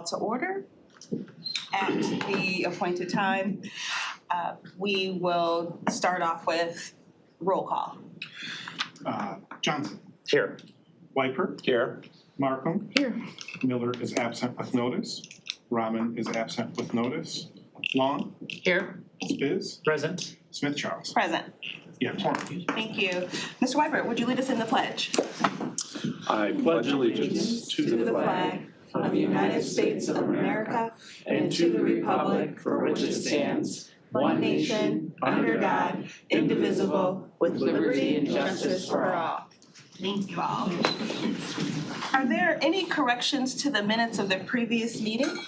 to order at the appointed time. We will start off with roll call. Johnson. Here. Wiper. Here. Markham. Here. Miller is absent with notice. Rahman is absent with notice. Long. Here. Spiz. Present. Smith Charles. Present. Yeah, quorum. Thank you. Mr. Weibert, would you lead us in the pledge? I pledge allegiance to the flag of the United States of America and to the republic for which it stands, one nation, under God, indivisible, with liberty and justice for all. Thank you all. Are there any corrections to the minutes of the previous meeting?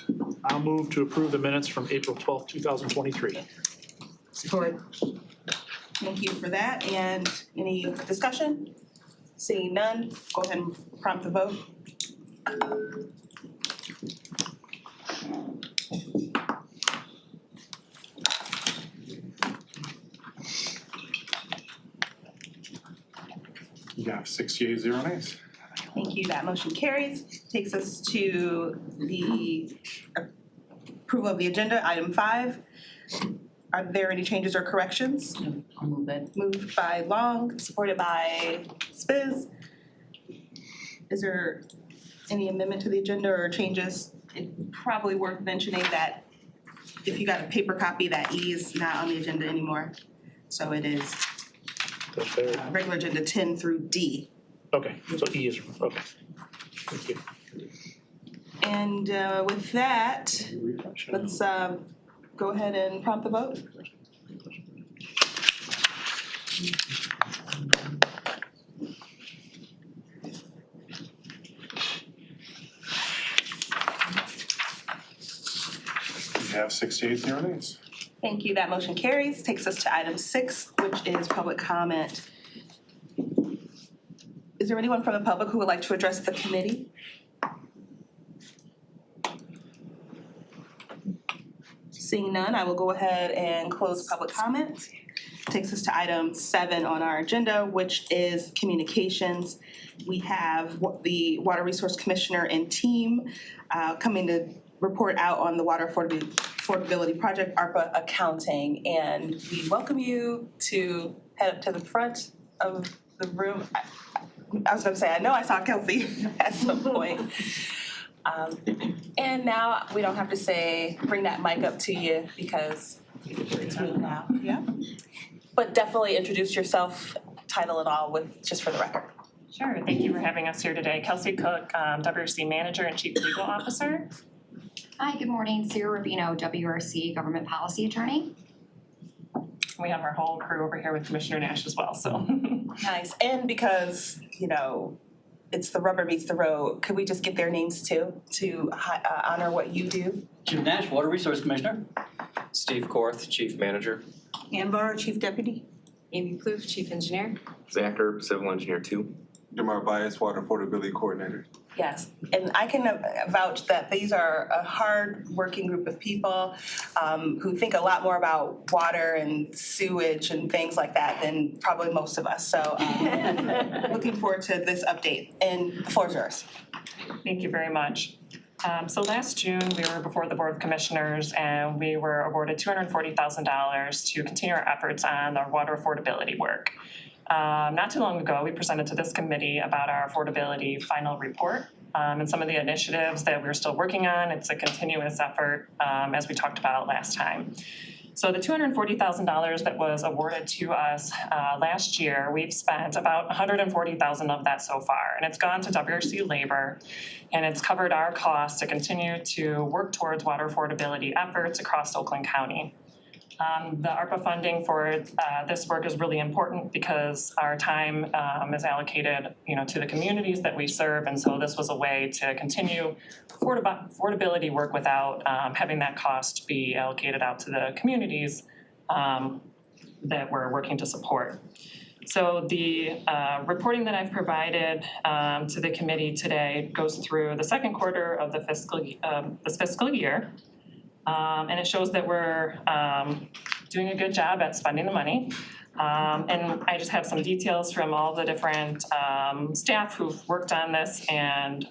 I'll move to approve the minutes from April 12th, 2023. Support. Thank you for that. And any discussion? Seeing none, go ahead and prompt the vote. You got 6 yeas, 0 nays. Thank you. That motion carries. Takes us to the approval of the agenda, item 5. Are there any changes or corrections? I'll move it. Moved by Long, supported by Spiz. Is there any amendment to the agenda or changes? It's probably worth mentioning that if you got a paper copy, that E is not on the agenda anymore. So it is That's fair. regular agenda 10 through D. Okay, so E is, okay. Thank you. And with that, let's go ahead and prompt the vote. You have 6 yeas, 0 nays. Thank you. That motion carries. Takes us to item 6, which is public comment. Is there anyone from the public who would like to address the committee? Seeing none, I will go ahead and close public comment. Takes us to item 7 on our agenda, which is communications. We have the Water Resource Commissioner and team coming to report out on the Water Affordability Project, ARPA accounting. And we welcome you to head up to the front of the room. I was gonna say, I know I saw Kelsey at some point. And now we don't have to say, bring that mic up to you because it's me now, yeah? But definitely introduce yourself, title and all, with just for the record. Sure, thank you for having us here today. Kelsey Cook, WRC Manager and Chief Legal Officer. Hi, good morning. Sarah Rubino, WRC Government Policy Attorney. We have our whole crew over here with Commissioner Nash as well, so. Nice, and because, you know, it's the rubber meets the road, could we just get their names too, to honor what you do? Jim Nash, Water Resource Commissioner. Steve Korth, Chief Manager. Ann Barr, Chief Deputy. Amy Plouffe, Chief Engineer. Zach Erb, Civil Engineer 2. Demar Bias, Water Affordability Coordinator. Yes, and I can vouch that these are a hard-working group of people who think a lot more about water and sewage and things like that than probably most of us. So looking forward to this update, and the floor is yours. Thank you very much. So last June, we were before the Board of Commissioners and we were awarded $240,000 to continue our efforts on our water affordability work. Not too long ago, we presented to this committee about our affordability final report and some of the initiatives that we're still working on. It's a continuous effort, as we talked about last time. So the $240,000 that was awarded to us last year, we've spent about $140,000 of that so far, and it's gone to WRC Labor, and it's covered our costs to continue to work towards water affordability efforts across Oakland County. The ARPA funding for this work is really important because our time is allocated, to the communities that we serve, and so this was a way to continue affordability work without having that cost be allocated out to the communities that we're working to support. So the reporting that I've provided to the committee today goes through the second quarter of this fiscal year. And it shows that we're doing a good job at spending the money. And I just have some details from all the different staff who've worked on this and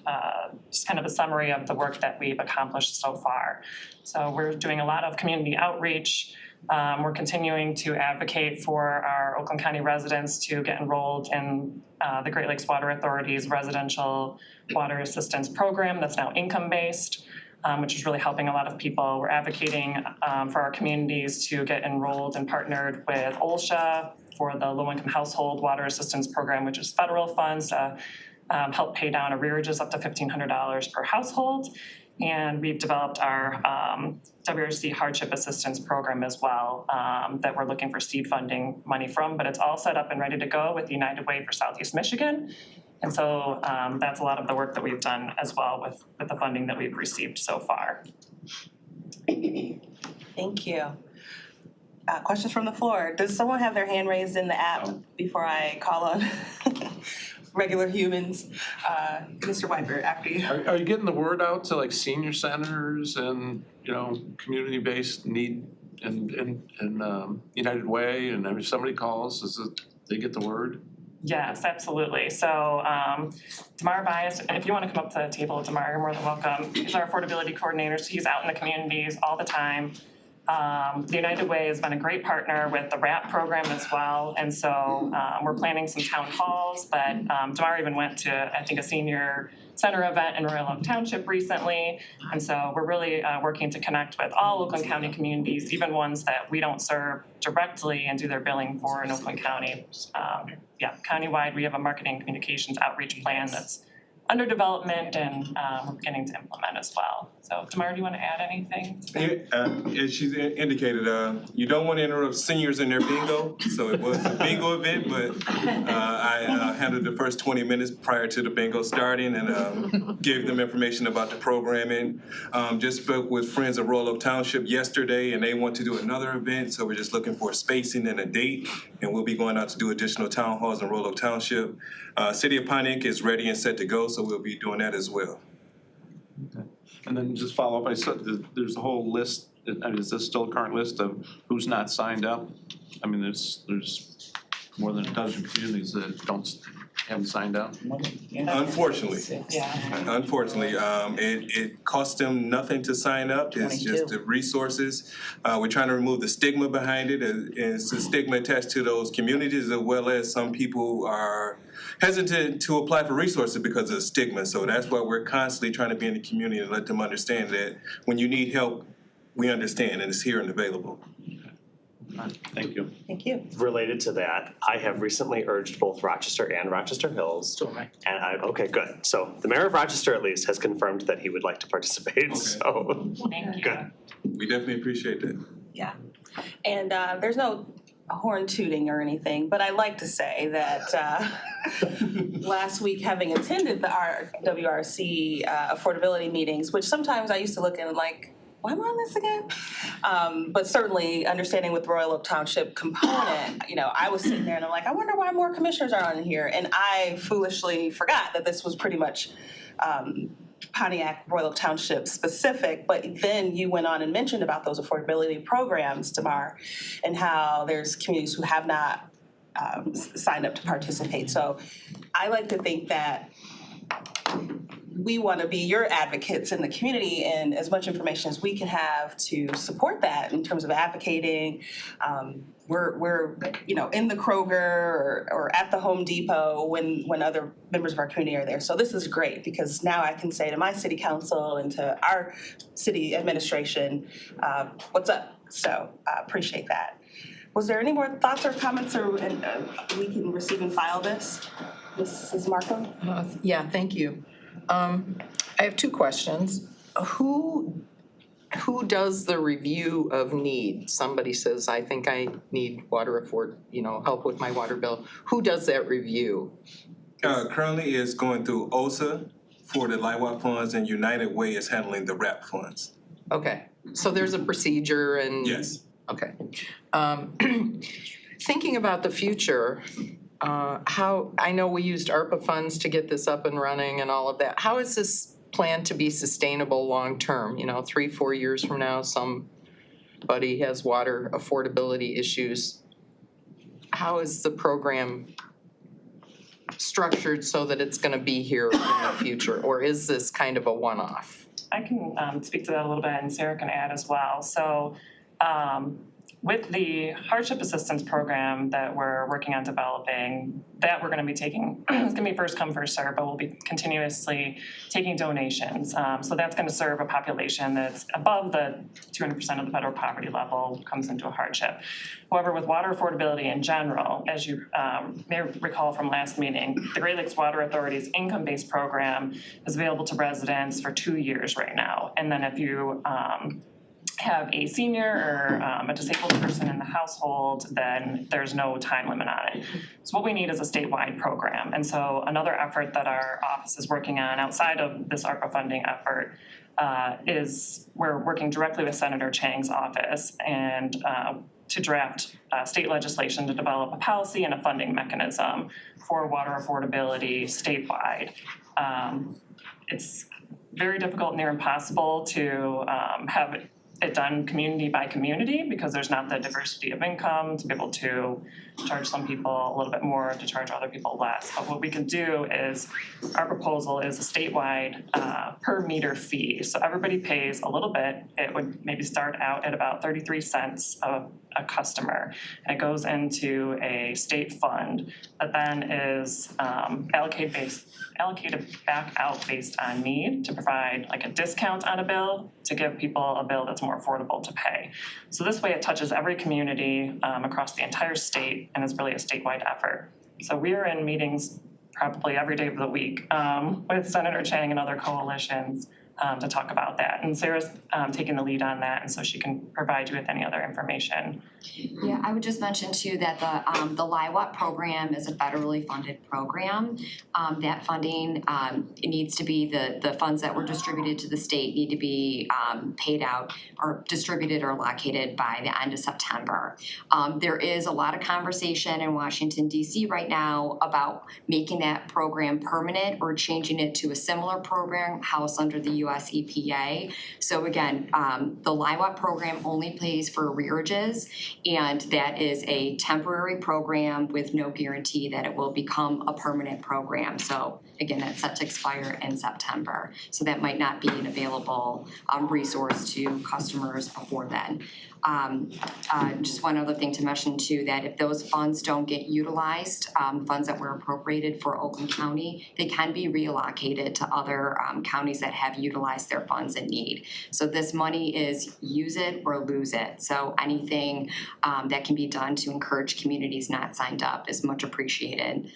just kind of a summary of the work that we've accomplished so far. So we're doing a lot of community outreach. We're continuing to advocate for our Oakland County residents to get enrolled in the Great Lakes Water Authority's residential water assistance program that's now income-based, which is really helping a lot of people. We're advocating for our communities to get enrolled and partnered with OLSHA for the low-income household water assistance program, which is federal funds to help pay down arrearages up to $1,500 per household. And we've developed our WRC hardship assistance program as well that we're looking for seed funding money from, but it's all set up and ready to go with United Way for Southeast Michigan. And so that's a lot of the work that we've done as well with the funding that we've received so far. Thank you. Questions from the floor? Does someone have their hand raised in the app before I call on regular humans? Mr. Whitebeard, after you. Are you getting the word out to like senior centers and, community-based need and United Way, and if somebody calls, they get the word? Yes, absolutely. So Damar Bias, and if you want to come up to the table, Damar, you're more than welcome. He's our affordability coordinator, so he's out in the communities all the time. The United Way has been a great partner with the RAP program as well, and so we're planning some town halls, but Damar even went to, I think, a senior center event in Royal Oak Township recently, and so we're really working to connect with all Oakland County communities, even ones that we don't serve directly and do their billing for in Oakland County. Countywide, we have a marketing communications outreach plan that's under development and we're beginning to implement as well. So Damar, do you want to add anything? As she's indicated, you don't want to interrupt seniors in their bingo. So it was a bingo event, but I handled the first 20 minutes prior to the bingo starting and gave them information about the programming. Just spoke with friends of Royal Oak Township yesterday, and they want to do another event. So we're just looking for a spacing and a date, and we'll be going out to do additional town halls in Royal Oak Township. City of Pontiac is ready and set to go, so we'll be doing that as well. Okay. And then just follow up, I said that there's a whole list, is this still a current list of who's not signed up? I mean, there's more than a dozen communities that haven't signed up. Unfortunately, Yeah. unfortunately, it costs them nothing to sign up. It's just the resources. We're trying to remove the stigma behind it. It's the stigma attached to those communities, as well as some people are hesitant to apply for resources because of the stigma. So that's why we're constantly trying to be in the community and let them understand that when you need help, we understand and it's here and available. Thank you. Thank you. Related to that, I have recently urged both Rochester and Rochester Hills. So am I. And okay, good. So the mayor of Rochester at least has confirmed that he would like to participate, Okay. so Thank you. good. We definitely appreciate that. Yeah. And there's no horn tooting or anything, but I like to say that last week, having attended the WRC affordability meetings, which sometimes I used to look at like, why am I on this again? But certainly understanding with Royal Oak Township component, I was sitting there and I'm like, I wonder why more commissioners are on here. And I foolishly forgot that this was pretty much Pontiac Royal Oak Township specific, but then you went on and mentioned about those affordability programs, Damar, and how there's communities who have not signed up to participate. So I like to think that we want to be your advocates in the community, and as much information as we can have to support that in terms of advocating. We're in the Kroger or at the Home Depot when other members of our community are there. So this is great because now I can say to my city council and to our city administration, what's up? So I appreciate that. Was there any more thoughts or comments or we can receive and file this? Mrs. Markham? Yeah, thank you. I have two questions. Who does the review of need? Somebody says, I think I need help with my water bill. Who does that review? Currently it's going through OSA for the LIWA funds, and United Way is handling the RAP funds. Okay, so there's a procedure and. Yes. Okay. Thinking about the future, I know we used ARPA funds to get this up and running and all of that. How is this planned to be sustainable long-term? 3-4 years from now, somebody has water affordability issues. how is the program structured so that it's gonna be here in the future? Or is this kind of a one-off? I can speak to that a little bit, and Sarah can add as well. So with the hardship assistance program that we're working on developing, that we're gonna be taking, it's gonna be first come, first served, but we'll be continuously taking donations. So that's gonna serve a population that's above the 200% of the federal poverty level comes into a hardship. However, with water affordability in general, as you may recall from last meeting, the Great Lakes Water Authority's income-based program is available to residents for 2 years right now. And then if you have a senior or a disabled person in the household, then there's no time limit on it. So what we need is a statewide program. And so another effort that our office is working on outside of this ARPA funding effort is we're working directly with Senator Chang's office and to draft state legislation to develop a policy and a funding mechanism for water affordability statewide. It's very difficult, near impossible to have it done community by community because there's not the diversity of income to be able to charge some people a little bit more, to charge other people less. But what we can do is, our proposal is a statewide per meter fee. So everybody pays a little bit. It would maybe start out at about 33 cents a customer. And it goes into a state fund that then is allocated back out based on need to provide like a discount on a bill to give people a bill that's more affordable to pay. So this way it touches every community across the entire state and is really a statewide effort. So we're in meetings probably every day of the week with Senator Chang and other coalitions to talk about that. And Sarah's taking the lead on that, and so she can provide you with any other information. Yeah, I would just mention too that the LIWAT program is a federally funded program. That funding, it needs to be, the funds that were distributed to the state need to be paid out or distributed or allocated by the end of September. There is a lot of conversation in Washington DC right now about making that program permanent or changing it to a similar program housed under the US EPA. So again, the LIWAT program only pays for arrearages, and that is a temporary program with no guarantee that it will become a permanent program. So again, that's set to expire in September. So that might not be an available resource to customers before then. Just one other thing to mention too, that if those funds don't get utilized, funds that were appropriated for Oakland County, they can be reallocated to other counties that have utilized their funds in need. So this money is use it or lose it. So anything that can be done to encourage communities not signed up is much appreciated.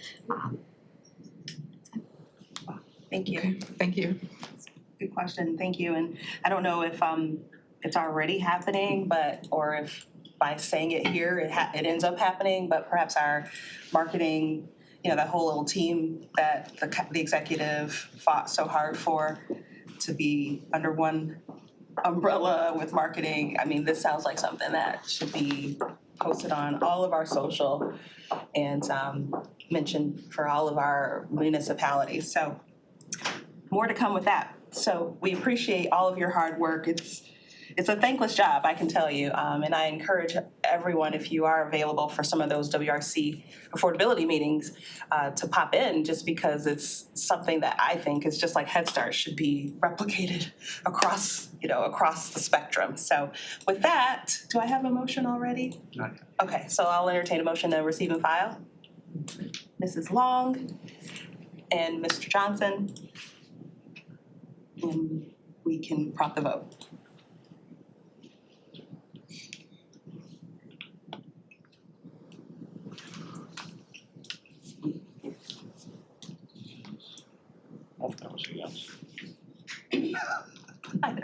Thank you. Okay, thank you. Good question, thank you. And I don't know if it's already happening, but, or if by saying it here, it ends up happening, but perhaps our marketing, you know, that whole little team that the executive fought so hard for to be under one umbrella with marketing. I mean, this sounds like something that should be posted on all of our social and mentioned for all of our municipalities. So more to come with that. So we appreciate all of your hard work. It's a thankless job, I can tell you, and I encourage everyone, if you are available for some of those WRC affordability meetings, to pop in, just because it's something that I think is just like Head Start should be replicated across the spectrum. So with that, do I have a motion already? Not yet. Okay, so I'll entertain a motion to receive and file. Mrs. Long and Mr. Johnson. And we can prompt the vote. Oh, that was a yes. I know.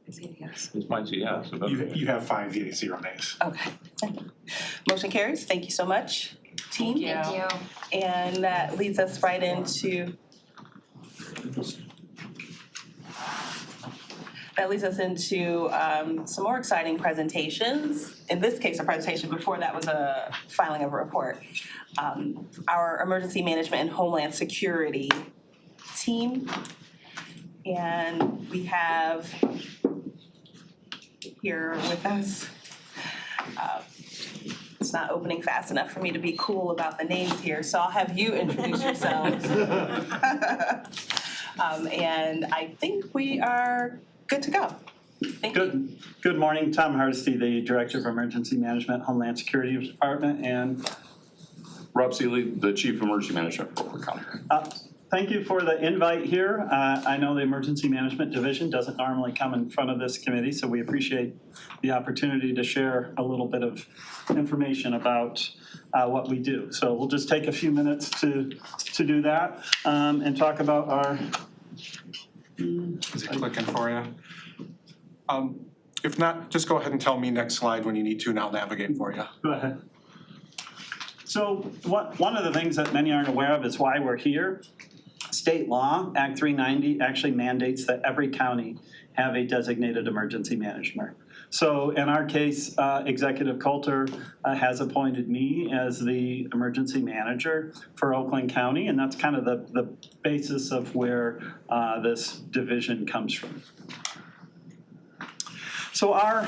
Is he a yes? Mine's a yes. but okay. You have 5 yeas, 0 nays. Okay. Motion carries. Thank you so much, team. Thank you. And that leads us right into some more exciting presentations. In this case, a presentation. Before that was a filing of a report. Our Emergency Management and Homeland Security team. And we have here with us It's not opening fast enough for me to be cool about the names here, so I'll have you introduce yourselves. And I think we are good to go. Thank you. Good morning, Tom Hardesty, the Director of Emergency Management, Homeland Security Department, and Rob Seeley, the Chief of Emergency Management for Brooklyn County. thank you for the invite here. I know the Emergency Management Division doesn't normally come in front of this committee, so we appreciate the opportunity to share a little bit of information about what we do. So we'll just take a few minutes to do that and talk about our. Is it clicking for you? If not, just go ahead and tell me next slide when you need to, and I'll navigate for you. Go ahead. So one of the things that many aren't aware of is why we're here. State law, Act 390, actually mandates that every county have a designated emergency manager. So in our case, Executive Coulter has appointed me as the emergency manager for Oakland County, and that's kind of the basis of where this division comes from. So our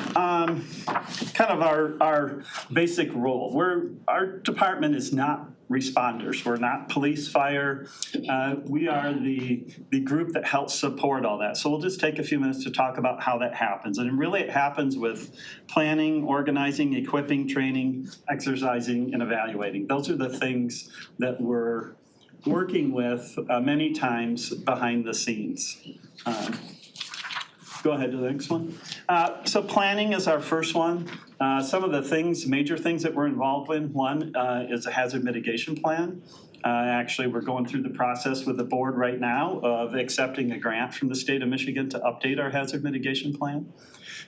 our basic role, our department is not responders. We're not police, fire. We are the group that helps support all that. So we'll just take a few minutes to talk about how that happens. And really it happens with planning, organizing, equipping, training, exercising, and evaluating. Those are the things that we're working with many times behind the scenes. Go ahead to the next one. So planning is our first one. Some of the things, major things that we're involved in, one is a hazard mitigation plan. Actually, we're going through the process with the board right now of accepting a grant from the state of Michigan to update our hazard mitigation plan.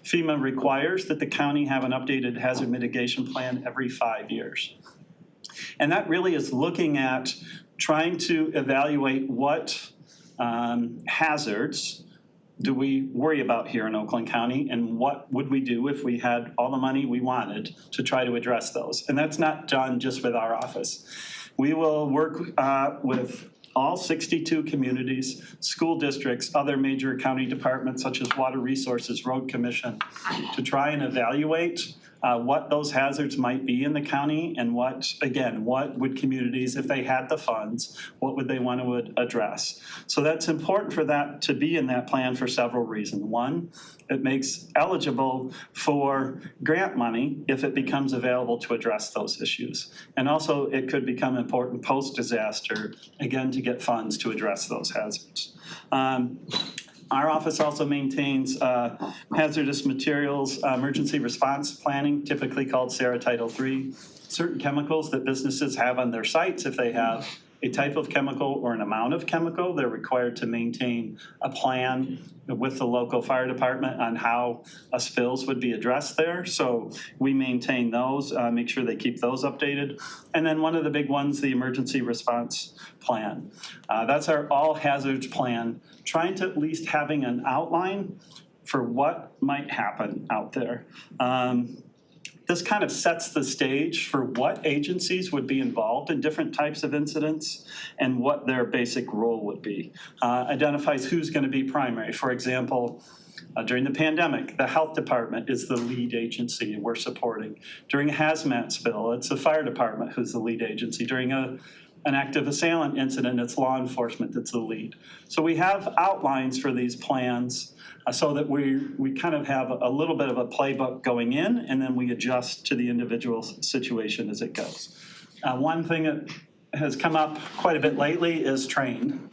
FEMA requires that the county have an updated hazard mitigation plan every 5 years. And that really is looking at trying to evaluate what hazards do we worry about here in Oakland County, and what would we do if we had all the money we wanted to try to address those? And that's not done just with our office. We will work with all 62 communities, school districts, other major county departments such as Water Resources, Road Commission, to try and evaluate what those hazards might be in the county, and what would communities, if they had the funds, what would they want to address? So that's important for that to be in that plan for several reasons. One, it makes eligible for grant money if it becomes available to address those issues. And also it could become important post-disaster, again, to get funds to address those hazards. Our office also maintains hazardous materials emergency response planning, typically called SARA Title III. Certain chemicals that businesses have on their sites, if they have a type of chemical or an amount of chemical, they're required to maintain a plan with the local fire department on how spills would be addressed there. So we maintain those, make sure they keep those updated. And then one of the big ones, the emergency response plan. That's our all hazards plan, trying to at least having an outline for what might happen out there. This kind of sets the stage for what agencies would be involved in different types of incidents and what their basic role would be. Identifies who's going to be primary. For example, during the pandemic, the health department is the lead agency and we're supporting. During a hazmat spill, it's the fire department who's the lead agency. During an active assailant incident, it's law enforcement that's the lead. So we have outlines for these plans so that we kind of have a little bit of a playbook going in, and then we adjust to the individual situation as it goes. One thing that has come up quite a bit lately is train.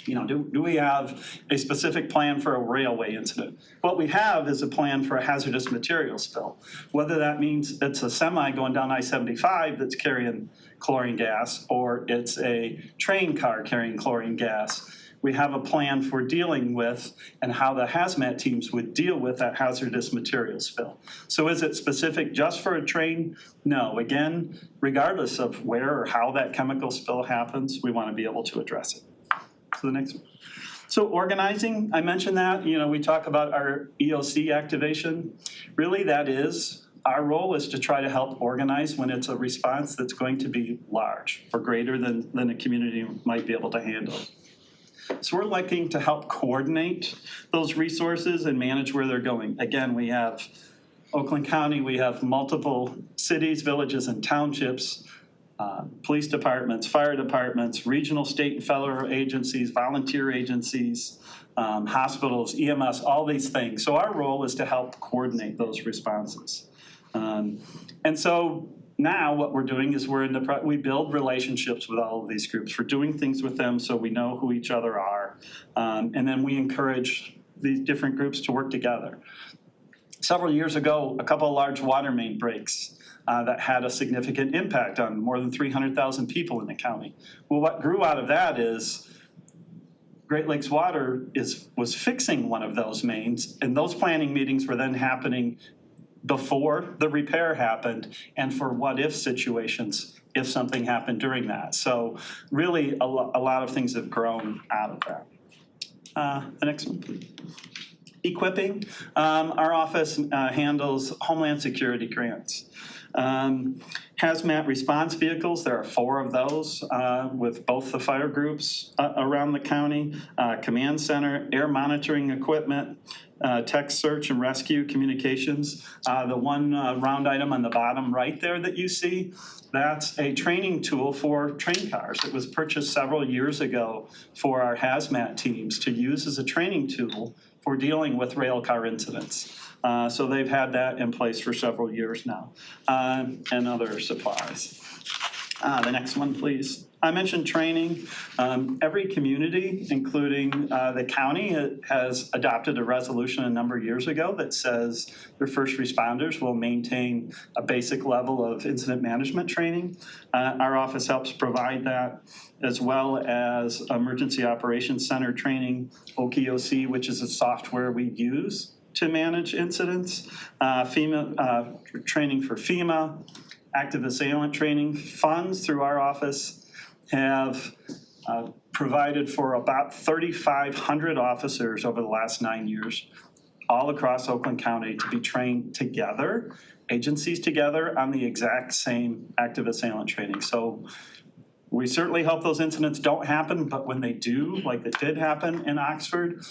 You know, do we have a specific plan for a railway incident? What we have is a plan for a hazardous material spill. Whether that means it's a semi going down I-75 that's carrying chlorine gas, or it's a train car carrying chlorine gas, we have a plan for dealing with and how the hazmat teams would deal with that hazardous material spill. So is it specific just for a train? No. Again, regardless of where or how that chemical spill happens, we want to be able to address it. So the next one. So organizing, I mentioned that, we talk about our EOC activation. Really that is, our role is to try to help organize when it's a response that's going to be large or greater than a community might be able to handle. So we're looking to help coordinate those resources and manage where they're going. Again, we have Oakland County, we have multiple cities, villages, and townships, police departments, fire departments, regional, state, and federal agencies, volunteer agencies, hospitals, EMS, all these things. So our role is to help coordinate those responses. And so now what we're doing is we build relationships with all of these groups. We're doing things with them so we know who each other are. And then we encourage these different groups to work together. Several years ago, a couple of large water main breaks that had a significant impact on more than 300,000 people in the county. Well, what grew out of that is Great Lakes Water was fixing one of those mains, and those planning meetings were then happening before the repair happened and for what-if situations if something happened during that. So really, a lot of things have grown out of that. The next one, please. Equipping. Our office handles Homeland Security grants. Hazmat response vehicles, there are 4 of those with both the fire groups around the county, command center, air monitoring equipment, text search and rescue communications. The one round item on the bottom right there that you see, that's a training tool for train cars. It was purchased several years ago for our hazmat teams to use as a training tool for dealing with rail car incidents. So they've had that in place for several years now, and other supplies. The next one, please. I mentioned training. Every community, including the county, has adopted a resolution a number of years ago that says their first responders will maintain a basic level of incident management training. Our office helps provide that, as well as Emergency Operations Center training, OKOC, which is a software we use to manage incidents, FEMA training for FEMA, active assailant training. Funds through our office have provided for about 3,500 officers over the last 9 years, all across Oakland County, to be trained together, agencies together, on the exact same active assailant training. So we certainly hope those incidents don't happen, but when they do, like it did happen in Oxford,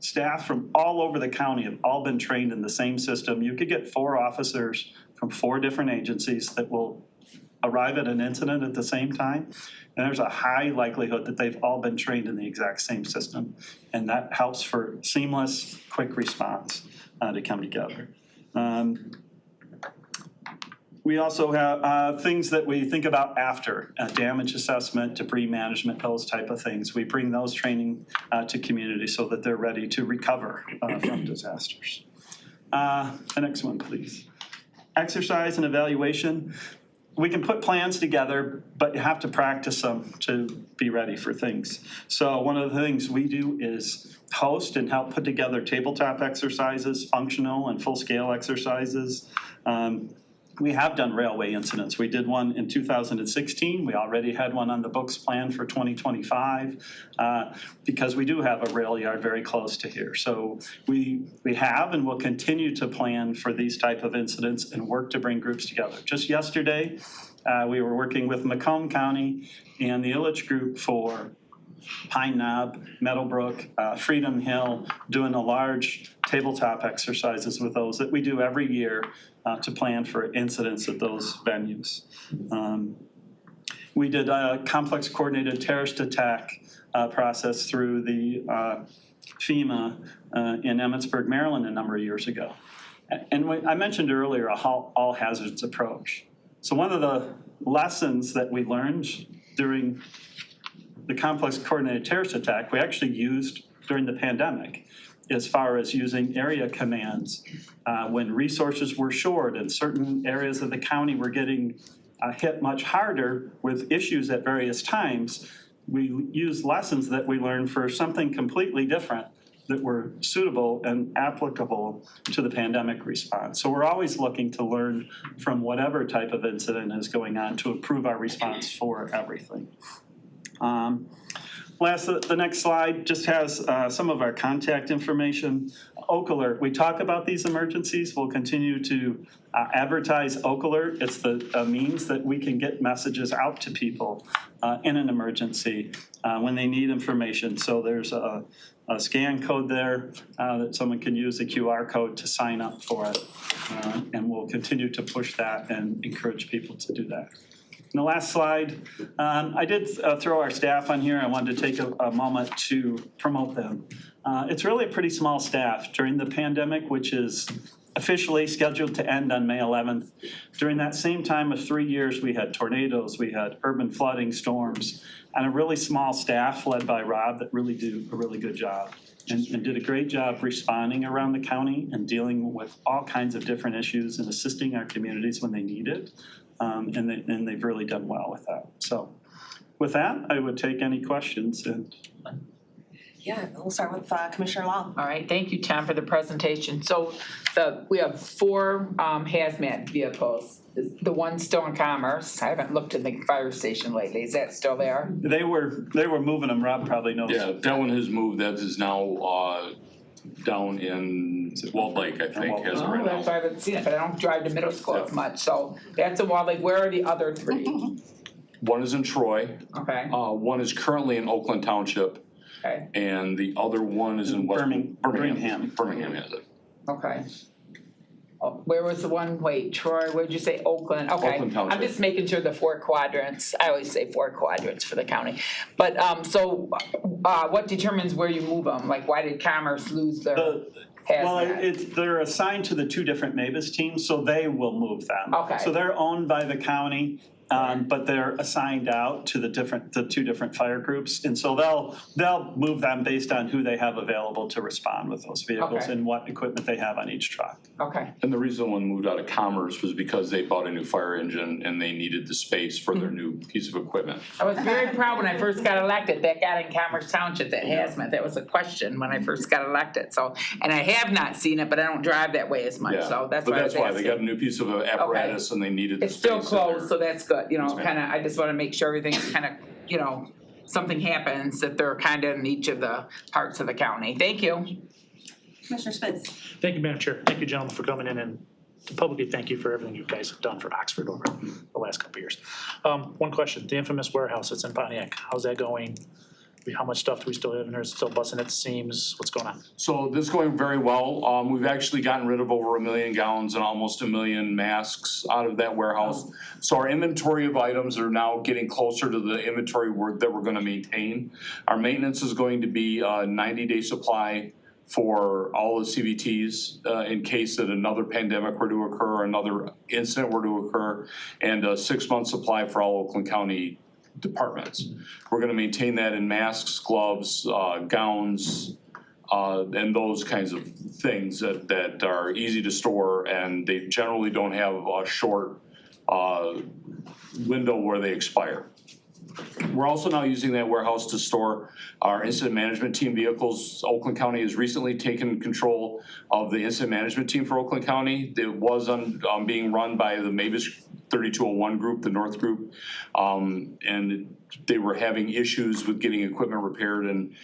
staff from all over the county have all been trained in the same system. You could get 4 officers from 4 different agencies that will arrive at an incident at the same time. And there's a high likelihood that they've all been trained in the exact same system. And that helps for seamless, quick response to come together. We also have things that we think about after, damage assessment, debris management, those type of things. We bring those training to community so that they're ready to recover from disasters. The next one, please. Exercise and evaluation. We can put plans together, but you have to practice them to be ready for things. So one of the things we do is host and help put together tabletop exercises, functional and full-scale exercises. We have done railway incidents. We did one in 2016. We already had one on the books planned for 2025 because we do have a rail yard very close to here. So we have and will continue to plan for these type of incidents and work to bring groups together. Just yesterday, we were working with Macomb County and the Ilitch Group for Pine Knob, Meadowbrook, Freedom Hill, doing a large tabletop exercises with those that we do every year to plan for incidents at those venues. We did a complex coordinated terrorist attack process through the FEMA in Emmitsburg, Maryland a number of years ago. And I mentioned earlier a all hazards approach. So one of the lessons that we learned during the complex coordinated terrorist attack, we actually used during the pandemic, as far as using area commands. When resources were short and certain areas of the county were getting hit much harder with issues at various times, we used lessons that we learned for something completely different that were suitable and applicable to the pandemic response. So we're always looking to learn from whatever type of incident is going on to improve our response for everything. The next slide just has some of our contact information. Oak Alert, we talk about these emergencies. We'll continue to advertise Oak Alert. It's the means that we can get messages out to people in an emergency when they need information. So there's a scan code there that someone can use, the QR code, to sign up for it. And we'll continue to push that and encourage people to do that. And the last slide, I did throw our staff on here. I wanted to take a moment to promote them. It's really a pretty small staff during the pandemic, which is officially scheduled to end on May 11th. During that same time of 3 years, we had tornadoes, we had urban flooding, storms, and a really small staff led by Rob that really do a really good job and did a great job responding around the county and dealing with all kinds of different issues and assisting our communities when they need it. And they've really done well with that. So with that, I would take any questions and. Yeah, we'll start with Commissioner Long. All right, thank you, Tom, for the presentation. So we have 4 hazmat vehicles. The one's still in Commerce. I haven't looked at the fire station lately. Is that still there? They were moving them. Rob probably knows. Yeah, that one has moved. That is now down in Walled Lake, I think, has it right now. That's why I haven't seen it, but I don't drive to middle school as much. So that's in Walled Lake. Where are the other 3? One is in Troy. Okay. One is currently in Oakland Township. Okay. And the other one is in Birmingham. Birmingham has it. Okay. Oh, where was the one? Wait, Troy, where'd you say? Oakland? Okay. Oakland Township. I'm just making sure the 4 quadrants, I always say 4 quadrants for the county. But what determines where you move them? Like, why did Commerce lose their hazmat? They're assigned to the 2 different MABUS teams, so they will move them. Okay. So they're owned by the county. But they're assigned out to the 2 different fire groups, and so they'll move them based on who they have available to respond with those vehicles Okay. and what equipment they have on each truck. Okay. And the reason one moved out of Commerce was because they bought a new fire engine and they needed the space for their new piece of equipment. I was very proud when I first got elected, that got in Commerce Township, that hazmat. That was a question when I first got elected. So, and I have not seen it, but I don't drive that way as much, Yeah, so that's but why I was that's why asking. they got a new piece of apparatus and they needed the It's space still in there. closed, so that's good, Yes, ma'am. kinda, I just wanna make sure everything's kinda, something happens, that they're kinda in each of the parts of the county. Thank you. Commissioner Spitz. Thank you, Madam Chair. Thank you, gentlemen, for coming in, and publicly thank you for everything you guys have done for Oxford over the last couple of years. One question, the infamous warehouse that's in Pontiac, how's that going? How much stuff do we still have in there? Is it still busting at the seams? What's going on? So this is going very well. We've actually gotten rid of over 1 million gallons and almost 1 million masks out of that warehouse. So our inventory of items are now getting closer to the inventory that we're gonna maintain. Our maintenance is going to be a 90-day supply for all the CVTs in case that another pandemic were to occur, another incident were to occur, and a 6-month supply for all Oakland County departments. We're gonna maintain that in masks, gloves, gowns, and those kinds of things that are easy to store, and they generally don't have a short window where they expire. We're also now using that warehouse to store our incident management team vehicles. Oakland County has recently taken control of the incident management team for Oakland County. It was being run by the MABUS 3201 group, the North group, and they were having issues with getting equipment repaired and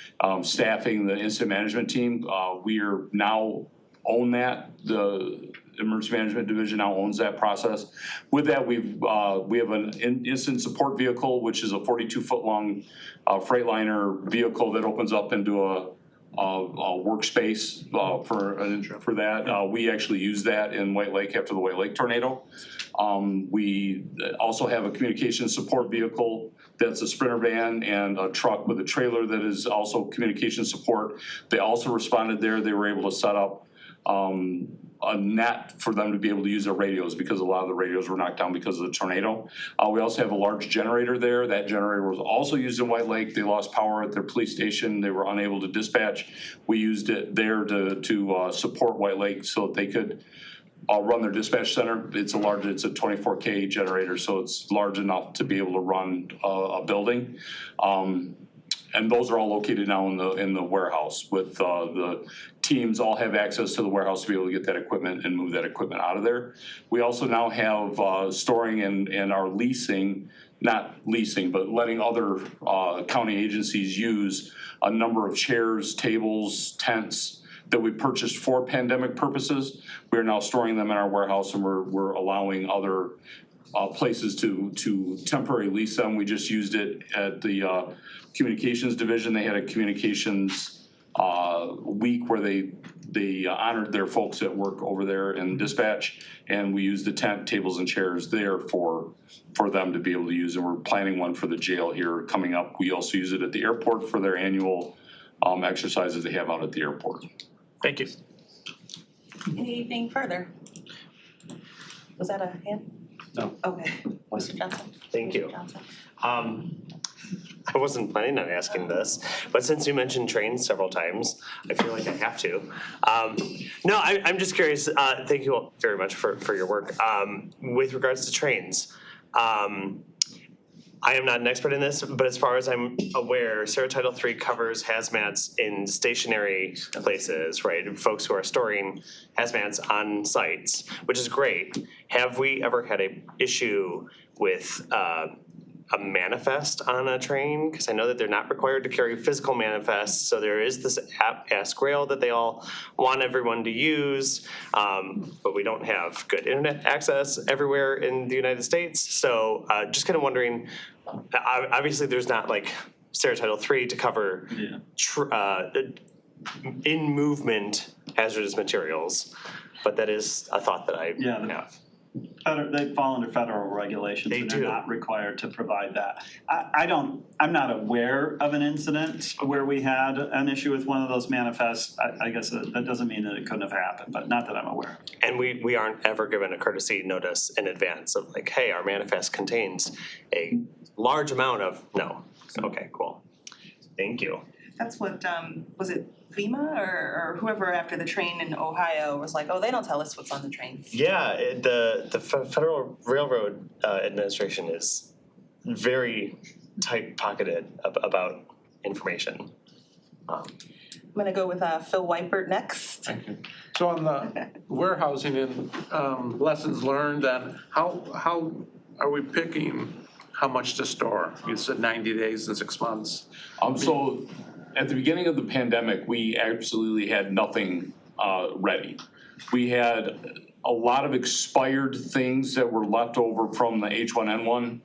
staffing the incident management team. We are now own that. The Emergency Management Division now owns that process. With that, we have an incident support vehicle, which is a 42-foot long Freightliner vehicle that opens up into a workspace for that. We actually use that in White Lake after the White Lake tornado. We also have a communication support vehicle that's a Sprinter van and a truck with a trailer that is also communication support. They also responded there. They were able to set up a net for them to be able to use their radios because a lot of the radios were knocked down because of the tornado. We also have a large generator there. That generator was also used in White Lake. They lost power at their police station. They were unable to dispatch. We used it there to support White Lake so that they could run their dispatch center. It's a 24K generator, so it's large enough to be able to run a building. And those are all located now in the warehouse with the teams all have access to the warehouse to be able to get that equipment and move that equipment out of there. We also now have storing and are leasing, not leasing, but letting other county agencies use a number of chairs, tables, tents that we purchased for pandemic purposes. We are now storing them in our warehouse, and we're allowing other places to temporarily lease them. We just used it at the communications division. They had a communications week where they honored their folks that work over there in dispatch, and we used the tent, tables, and chairs there for them to be able to use, and we're planning one for the jail here coming up. We also use it at the airport for their annual exercises they have out at the airport. Thank you. Anything further? Was that a hand? No. Okay, Mr. Johnson. Thank you. Mr. Johnson. I wasn't planning on asking this, but since you mentioned trains several times, I feel like I have to. No, I'm just curious, thank you all very much for your work. With regards to trains, I am not an expert in this, but as far as I'm aware, Sarah Title III covers hazmats in stationary places, right? Folks who are storing hazmats on sites, which is great. Have we ever had a issue with a manifest on a train? Because I know that they're not required to carry physical manifests, so there is this app, Ask Rail, that they all want everyone to use, but we don't have good internet access everywhere in the United States. So just kind of wondering, obviously there's not like Sarah Title III to cover in movement hazardous materials, but that is a thought that I have. They fall under federal regulations and they're not required to provide that. I'm not aware of an incident where we had an issue with one of those manifests. I guess that doesn't mean that it couldn't have happened, but not that I'm aware of. And we aren't ever given a courtesy notice in advance of like, hey, our manifest contains a large amount of, no. Okay, cool. Thank you. That's what, was it FEMA or whoever after the train in Ohio was like, oh, they don't tell us what's on the train. Yeah, the Federal Railroad Administration is very tight-pocketed about information. I'm gonna go with Phil Weipert next. Thank you. So on the warehousing and lessons learned, then how are we picking how much to store? You said 90 days and 6 months. So at the beginning of the pandemic, we absolutely had nothing ready. We had a lot of expired things that were left over from the H1N1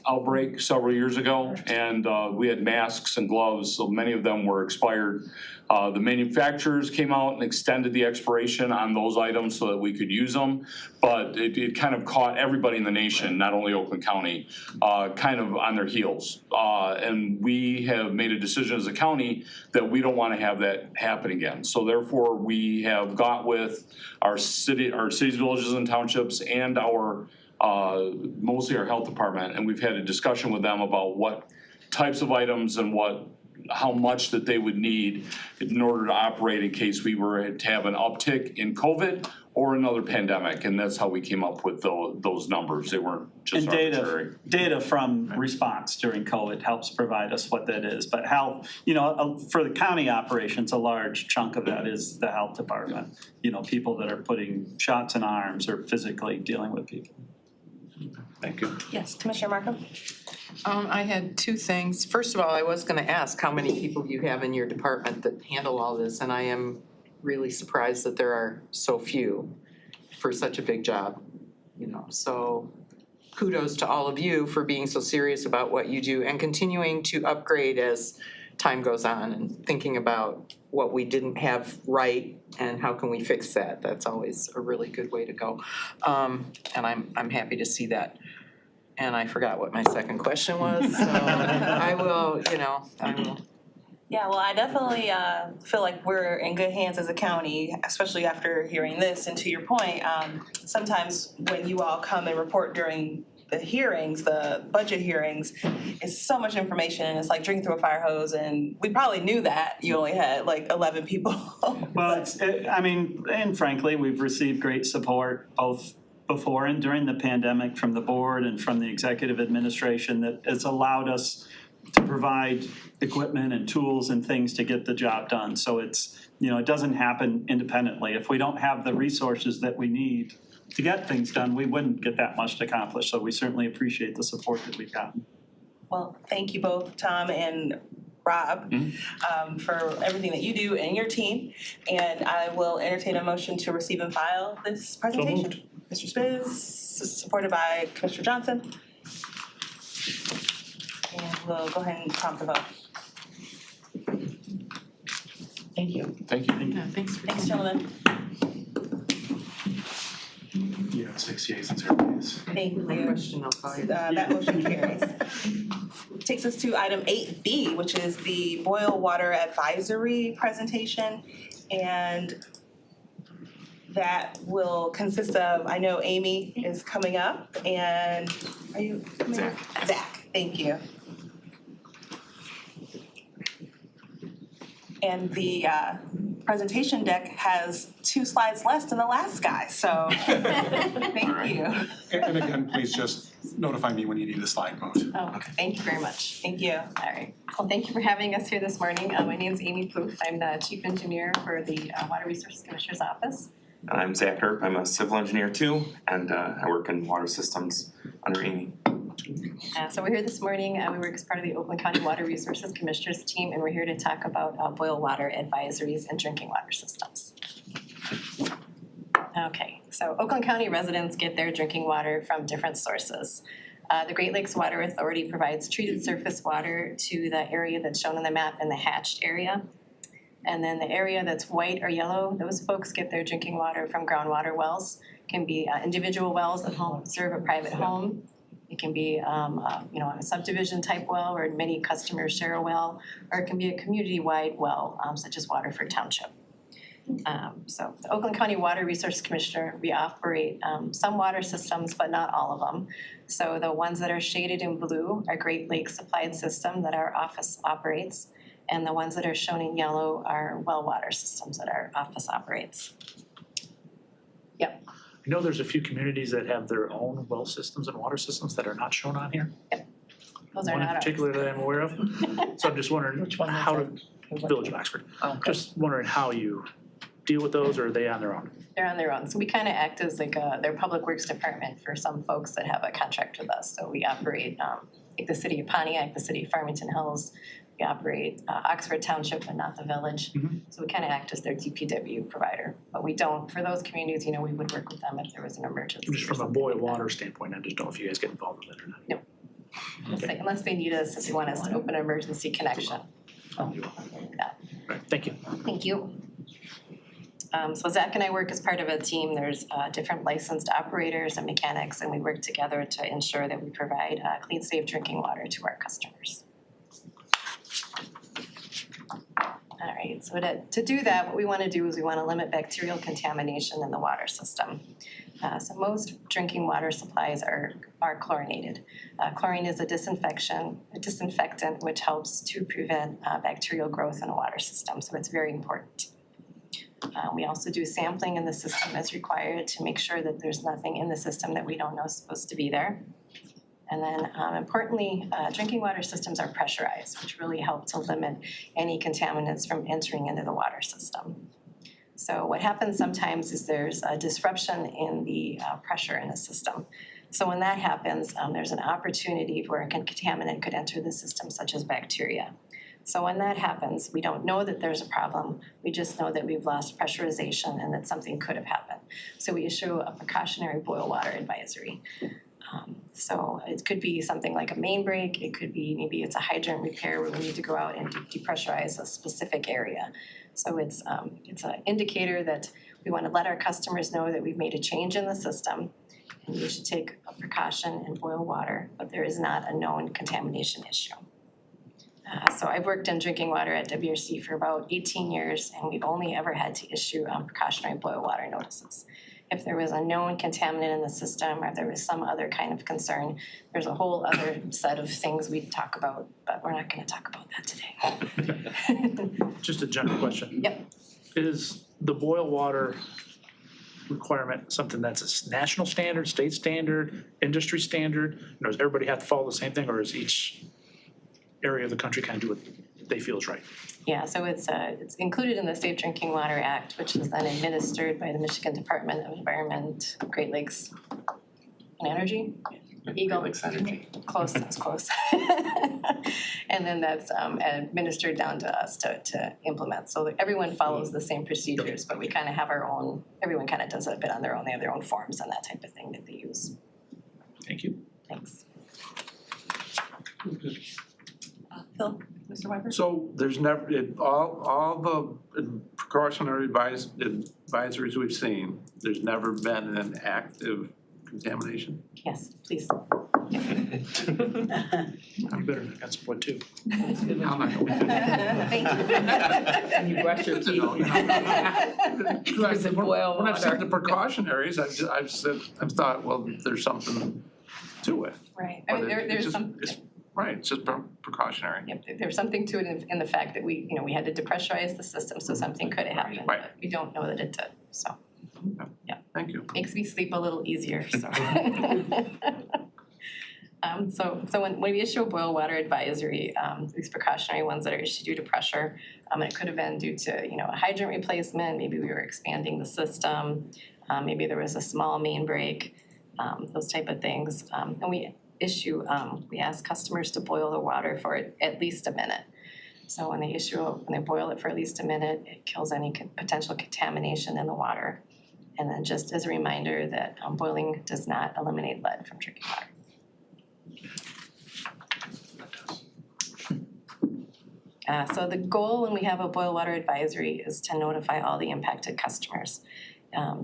outbreak several years ago, and we had masks and gloves, so many of them were expired. The manufacturers came out and extended the expiration on those items so that we could use them, but it kind of caught everybody in the nation, not only Oakland County, kind of on their heels. And we have made a decision as a county that we don't want to have that happen again. So therefore, we have got with our cities, villages, and townships, and our mostly our health department, and we've had a discussion with them about what types of items and how much that they would need in order to operate in case we were to have an uptick in COVID or another pandemic, and that's how we came up with those numbers. They weren't just arbitrary. Data from response during COVID helps provide us what that is, but for the county operations, a large chunk of that is the health department. People that are putting shots in arms or physically dealing with people. Thank you. Yes, Commissioner Markham? I had two things. First of all, I was gonna ask how many people you have in your department that handle all this, and I am really surprised that there are so few for such a big job, so kudos to all of you for being so serious about what you do and continuing to upgrade as time goes on and thinking about what we didn't have right and how can we fix that. That's always a really good way to go. And I'm happy to see that. And I forgot what my second question was, so I will. Yeah, well, I definitely feel like we're in good hands as a county, especially after hearing this. And to your point, sometimes when you all come and report during the hearings, the budget hearings, it's so much information, and it's like drinking through a fire hose, and we probably knew that you only had like 11 people. Well, and frankly, we've received great support both before and during the pandemic from the board and from the executive administration that has allowed us to provide equipment and tools and things to get the job done. So it's, it doesn't happen independently. If we don't have the resources that we need to get things done, we wouldn't get that much accomplished. So we certainly appreciate the support that we've gotten. Well, thank you both, Tom and Rob, for everything that you do and your team. And I will entertain a motion to receive and file this presentation. Mr. Spiz, supported by Commissioner Johnson. And we'll go ahead and prompt the vote. Thank you. Thank you. Yeah, thanks. Thanks, gentlemen. Yeah, 6 yeas and 0 nays. Thank you. Question, I'll call you. That motion carries. Takes us to item 8B, which is the Boil Water Advisory presentation. And that will consist of, I know Amy is coming up, and are you coming up? Zach, thank you. And the presentation deck has 2 slides less than the last guy, so thank you. And again, please just notify me when you need a slide moved. Oh, okay. Thank you very much. Thank you. All right. Well, thank you for having us here this morning. My name is Amy Poof. I'm the Chief Engineer for the Water Resources Commissioner's Office. I'm Zach Earp. I'm a civil engineer too, and I work in water systems under Amy. So we're here this morning. We work as part of the Oakland County Water Resources Commissioners team, and we're here to talk about boil water advisories and drinking water systems. Okay, so Oakland County residents get their drinking water from different sources. The Great Lakes Water Authority provides treated surface water to the area that's shown on the map in the hatched area. And then the area that's white or yellow, those folks get their drinking water from groundwater wells. It can be individual wells that serve a private home. It can be a subdivision type well where many customers share a well, or it can be a community-wide well, such as Waterford Township. So the Oakland County Water Resource Commissioner, we operate some water systems, but not all of them. So the ones that are shaded in blue are Great Lakes supplied system that our office operates. And the ones that are shown in yellow are well water systems that our office operates. Yep. I know there's a few communities that have their own well systems and water systems that are not shown on here. Those are One in not ours. particular that I'm aware of. So I'm just wondering how to, Village of Oxford. Just wondering how you deal with those, or are they on their own? They're on their own. So we kind of act as like their public works department for some folks that have a contract with us. So we operate like the city of Pontiac, the city of Farmington Hills. We operate Oxford Township and not the village. So we kind of act as their DPW provider. But we don't, for those communities, we would work with them if there was an emergency. Just from a boil water standpoint, I just don't know if you guys get involved with it or not. No. Unless they need us, if they want us to open an emergency connection. Right, thank you. Thank you. So Zach and I work as part of a team. There's different licensed operators and mechanics, and we work together to ensure that we provide clean, safe drinking water to our customers. All right, so to do that, what we want to do is we want to limit bacterial contamination in the water system. So most drinking water supplies are chlorinated. Chlorine is a disinfectant which helps to prevent bacterial growth in a water system, so it's very important. We also do sampling in the system as required to make sure that there's nothing in the system that we don't know is supposed to be there. And then importantly, drinking water systems are pressurized, which really help to limit any contaminants from entering into the water system. So what happens sometimes is there's a disruption in the pressure in the system. So when that happens, there's an opportunity where a contaminant could enter the system, such as bacteria. So when that happens, we don't know that there's a problem, we just know that we've lost pressurization and that something could have happened. So we issue a precautionary boil water advisory. So it could be something like a main break, it could be maybe it's a hydrant repair where we need to go out and depressurize a specific area. So it's an indicator that we want to let our customers know that we've made a change in the system and we should take a precaution and boil water, but there is not a known contamination issue. So I've worked in drinking water at WRC for about 18 years and we've only ever had to issue precautionary boil water notices. If there was a known contaminant in the system or if there was some other kind of concern, there's a whole other set of things we'd talk about, but we're not going to talk about that today. Just a general question. Yep. Is the boil water requirement something that's a national standard, state standard, industry standard? Does everybody have to follow the same thing, or is each area of the country kind of do what they feel is right. Yeah, so it's included in the Safe Drinking Water Act, which is then administered by the Michigan Department of Environment, Great Lakes and Energy. Eagle. Great Lakes Energy. Close, that's close. And then that's administered down to us to implement. So that everyone follows the same procedures, but we kind of have our own, everyone kind of does it a bit on their own. They have their own forms and that type of thing that they use. Thank you. Thanks. Phil, Mr. Weber? So there's never, all the precautionary advisories we've seen, there's never been an active contamination? Yes, please. You better got some wood too. I'm not going to. Thank you. And you brush your teeth. Use it boil When I've said the water. precautionaries, I've thought, well, there's something to it. Right, I But mean, it's there's just- some, Right, it's just precautionary. yep, there's something to it in the fact that we had to depressurize the system, so something could have happened, Right. but we don't know that it did, so. Thank you. Makes me sleep a little easier, so. So when we issue a boil water advisory, these precautionary ones that are issued due to pressure, it could have been due to, a hydrant replacement, maybe we were expanding the system, maybe there was a small main break, those type of things. And we ask customers to boil the water for at least a minute. So when they boil it for at least a minute, it kills any potential contamination in the water. And then just as a reminder that boiling does not eliminate lead from drinking water. So the goal when we have a boil water advisory is to notify all the impacted customers.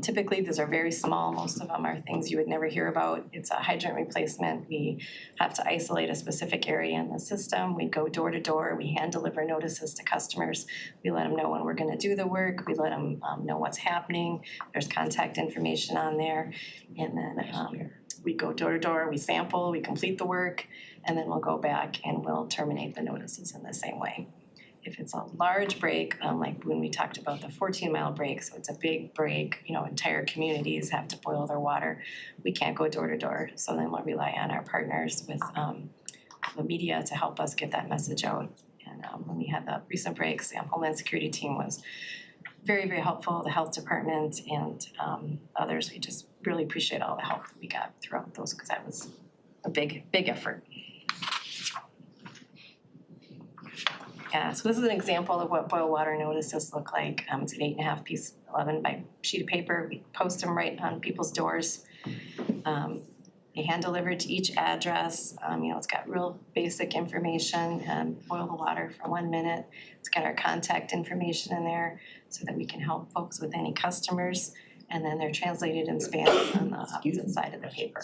Typically, these are very small. Most of them are things you would never hear about. It's a hydrant replacement. We have to isolate a specific area in the system. We go door to door. We hand deliver notices to customers. We let them know when we're going to do the work. We let them know what's happening. There's contact information on there. And then we go door to door. We sample. We complete the work. And then we'll go back and we'll terminate the notices in the same way. If it's a large break, like when we talked about the 14-mile break, so it's a big break, entire communities have to boil their water, we can't go door to door. So then we'll rely on our partners with the media to help us get that message out. And when we had the recent breaks, the Homeland Security team was very, very helpful, the health department and others. We just really appreciate all the help that we got throughout those because that was a big, big effort. Yeah, so this is an example of what boil water notices look like. It's an 8.5 piece 11 by sheet of paper. We post them right on people's doors. They hand delivered to each address. It's got real basic information. Boil the water for 1 minute. It's got our contact information in there so that we can help folks with any customers. And then they're translated in Spanish on the opposite side of the paper.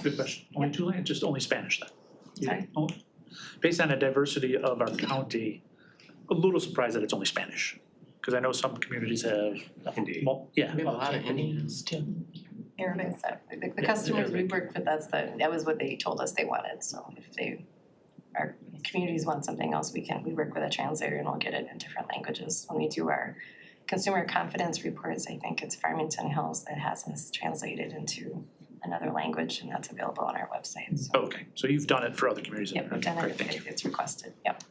Good question. Only two languages, just only Spanish then? Sorry? Oh, based on the diversity of our county, a little surprised that it's only Spanish. Because I know some communities have. Hindi. Yeah. We have a lot of Indians too. Arabic, so the customers we've worked with, that was what they told us they wanted, so if our communities want something else, we work with a translator and we'll get it in different languages. When we do our consumer confidence reports, I think it's Farmington Hills that has us translated into another language and that's available on our website, so. Okay, so you've done it for other communities. Yep, we've done Great, it thank you. if it's requested, yep.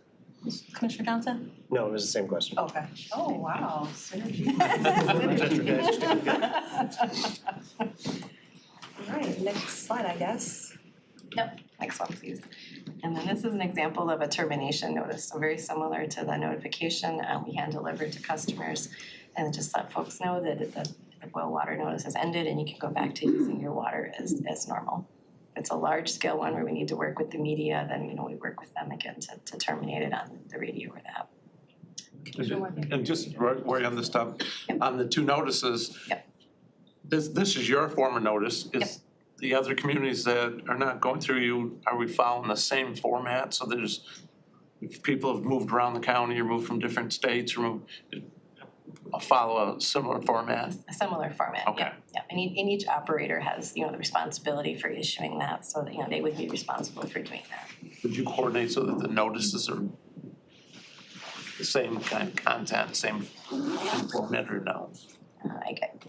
Commissioner Johnson? No, it was the same question. Okay. Oh, wow, synergy. All right, next slide, I guess. Yep, next one, please. And then this is an example of a termination notice, so very similar to the notification we hand delivered to customers. And just let folks know that the boil water notice has ended and you can go back to using your water as normal. If it's a large scale one where we need to work with the media, then we work with them again to terminate it on the radio or the app. And just while you're on this stuff, on the two notices, this is your form of notice. Is the other communities that are not going through you, are we following the same format? So if people have moved around the county or moved from different states or follow a similar format? A similar format, Okay. yeah. And each operator has, the responsibility for issuing that, so that, they would be responsible for doing that. Would you coordinate so that the notices are the same kind of content, same format or no?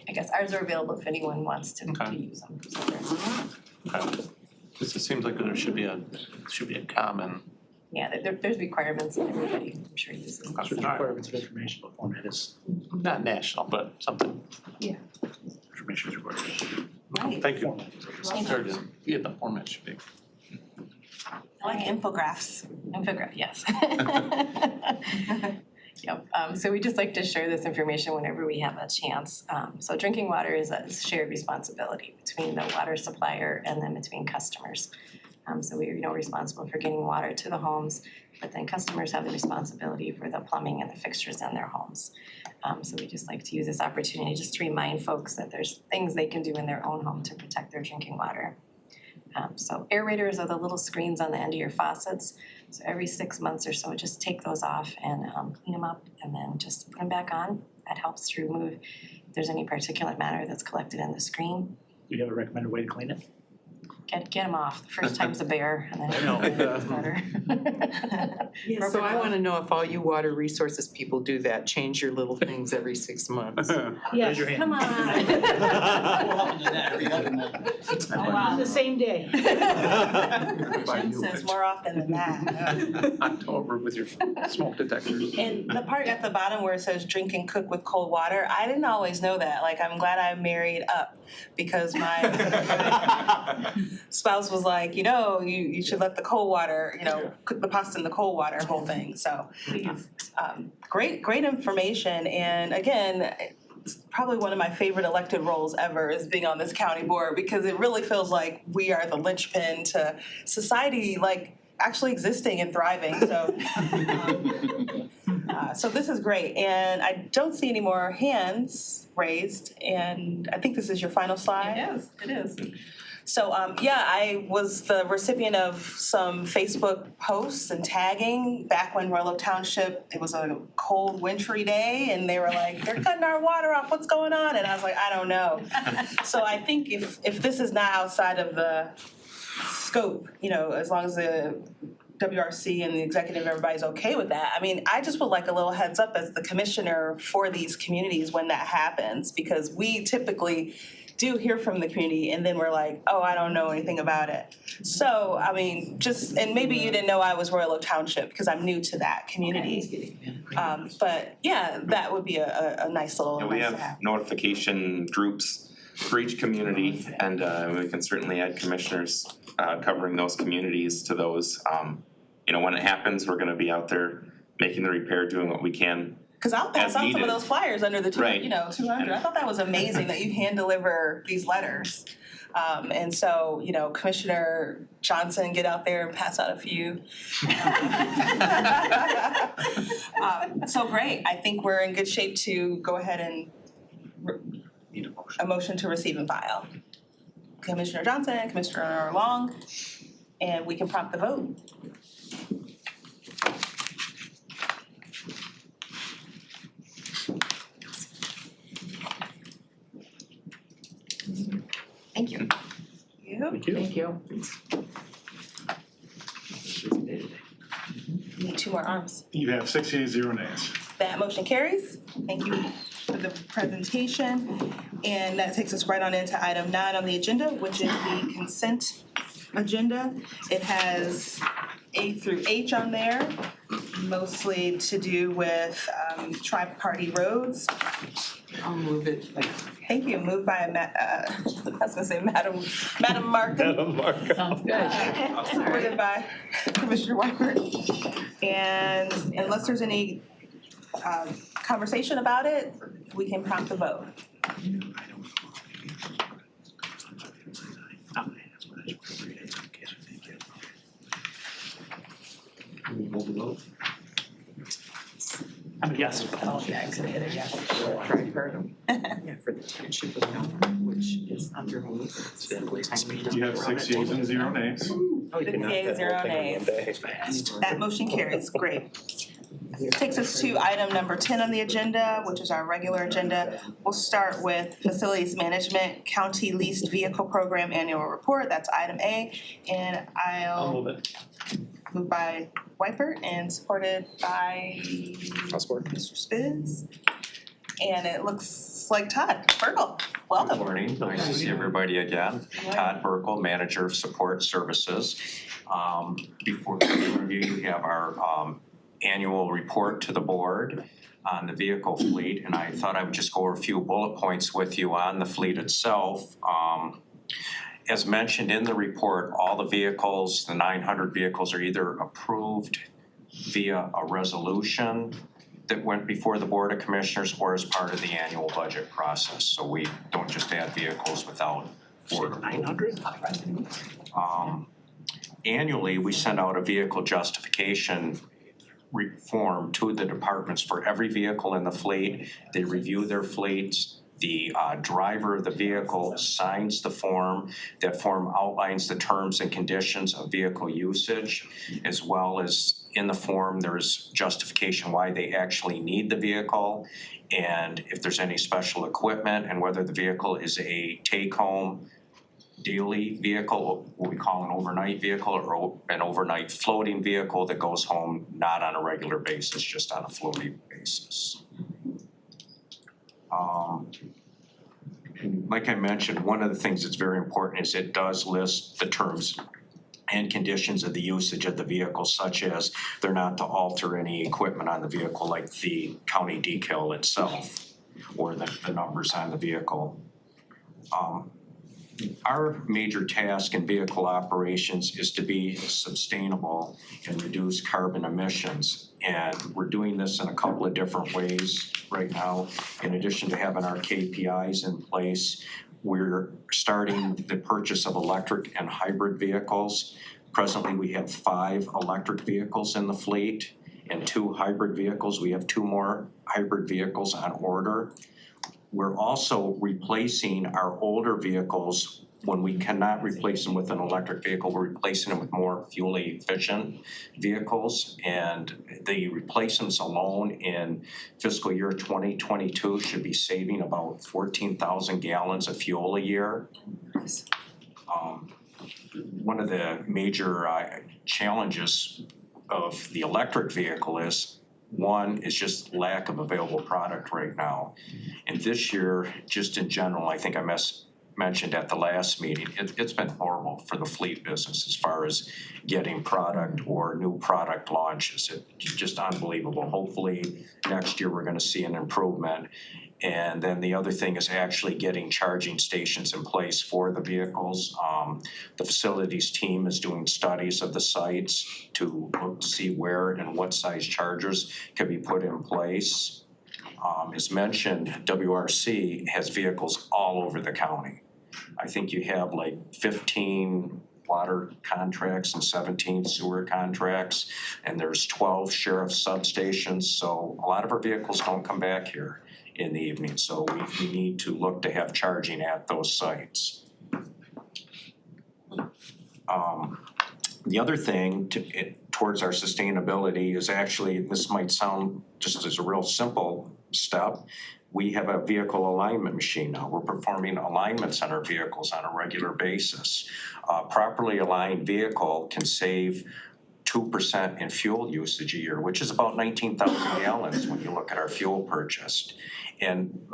I guess ours are available if anyone wants to use them. So Okay. Cause it seems like there should be a common. Yeah, there's requirements that everybody, I'm sure uses. There's requirements of information, but format is. Not national, but something. Yeah. Information is required. Right. Thank you. Thank Or just- yeah, the format should be. I like infographics. Infograph, yes. Yep, so we just like to share this information whenever we have a chance. So drinking water is a shared responsibility between the water supplier and then between customers. So we are, responsible for getting water to the homes, but then customers have the responsibility for the plumbing and the fixtures in their homes. So we just like to use this opportunity just to remind folks that there's things they can do in their own home to protect their drinking water. So aerators are the little screens on the end of your faucets. So every 6 months or so, just take those off and clean them up and then just put them back on. That helps to remove if there's any particulate matter that's collected in the screen. Do you have a recommended way to clean it? Get them off. The first time's a bear and then I know. it's better. Yeah, so I wanna know if all you water resources people do that, change your little things every 6 months. Raise your hand. Come on. On the same day. Jim says more often than that. October with your smoke detectors. And the part at the bottom where it says drink and cook with cold water, I didn't always know that. Like, I'm glad I married up because my spouse was like, you should let the cold water, cook the pasta in the cold water, whole thing. So, great information. And again, it's probably one of my favorite elected roles ever is being on this county board because it really feels like we are the linchpin to society, like actually existing and thriving. So, so this is great. And I don't see any more hands raised. And I think this is your final slide. It is. So, I was the recipient of some Facebook posts and tagging back when Royal Oak Township, it was a cold, wintry day, and they were like, they're cutting our water off, what's going on? And I was like, I don't know. So I think if this is not outside of the scope, as long as the WRC and the executive, everybody's okay with that. I mean, I just would like a little heads up as the commissioner for these communities when that happens, because we typically do hear from the community and then we're like, oh, I don't know anything about it. So, I mean, and maybe you didn't know I was Royal Oak Township because I'm new to that community. But yeah, that would be a nice little. Yeah, we have notification groups for each community and we can certainly add commissioners covering those communities to those. When it happens, we're gonna be out there making the repair, doing what we can. Because I'll pass out some needed. of those flyers under the 200. Right. I thought that was amazing that you hand deliver these letters. And so, Commissioner Johnson, get out there and pass out a few. So great. I think we're in good shape to go ahead and Need a motion. a motion to receive and file. Commissioner Johnson, Commissioner Long, and we can prompt the vote. Thank you. Thank you. Thank you. Need 2 more arms. You have 6 yeas, 0 nays. That motion carries. Thank you for the presentation. And that takes us right on into item 9 on the agenda, which is the consent agenda. It has A through H on there, mostly to do with tri-party roads. I'll move it. Thank you. Moved by I was gonna say Madam Markham. Sounds good. Supported by Commissioner Whiteford. And unless there's any conversation about it, we can prompt the vote. I'm a yes. Oh, yeah, I'm gonna hit a yes. Yeah, for the township of Elm, which is underneath. You have 6 yeas and 0 nays. 6 yeas, 0 nays. That motion carries. Great. Takes us to item number 10 on the agenda, which is our regular agenda. We'll start with Facilities Management County Leased Vehicle Program Annual Report. That's item A. And I'll move it. Moved by Whiteford and supported by Mr. Spitz. And it looks like Todd Bergel. welcome. Good morning, nice to see everybody again. Todd Burkle, Manager of Support Services. Before you have our annual report to the board on the vehicle fleet, and I thought I would just go over a few bullet points with you on the fleet itself. As mentioned in the report, all the vehicles, the 900 vehicles, are either approved via a resolution that went before the Board of Commissioners or as part of the annual budget process. So we don't just add vehicles without board approval. 900? Annually, we send out a vehicle justification form to the departments for every vehicle in the fleet. They review their fleets. The driver of the vehicle signs the form. That form outlines the terms and conditions of vehicle usage, as well as in the form there's justification why they actually need the vehicle, and if there's any special equipment, and whether the vehicle is a take-home daily vehicle, what we call an overnight vehicle, or an overnight floating vehicle that goes home not on a regular basis, just on a floating basis. Like I mentioned, one of the things that's very important is it does list the terms and conditions of the usage of the vehicle, such as they're not to alter any equipment on the vehicle, like the county decal itself or the numbers on the vehicle. Our major task in vehicle operations is to be sustainable and reduce carbon emissions. And we're doing this in a couple of different ways right now. In addition to having our KPIs in place, we're starting the purchase of electric and hybrid vehicles. Presently, we have 5 electric vehicles in the fleet and 2 hybrid vehicles. We have 2 more hybrid vehicles on order. We're also replacing our older vehicles. When we cannot replace them with an electric vehicle, we're replacing them with more fuel efficient vehicles. And the replacements alone in fiscal year 2022 should be saving about 14,000 gallons of fuel a year. One of the major challenges of the electric vehicle is, one is just lack of available product right now. And this year, just in general, I think I mentioned at the last meeting, it's been horrible for the fleet business as far as getting product or new product launches. It's just unbelievable. Hopefully next year we're gonna see an improvement. And then the other thing is actually getting charging stations in place for the vehicles. The facilities team is doing studies of the sites to look to see where and what size chargers can be put in place. As mentioned, WRC has vehicles all over the county. I think you have like 15 water contracts and 17 sewer contracts, and there's 12 sheriff substations. So a lot of our vehicles don't come back here in the evening, so we need to look to have charging at those sites. The other thing towards our sustainability is actually, this might sound just as a real simple step, we have a vehicle alignment machine now. We're performing alignments on our vehicles on a regular basis. A properly aligned vehicle can save 2% in fuel usage a year, which is about 19,000 gallons when you look at our fuel purchased. And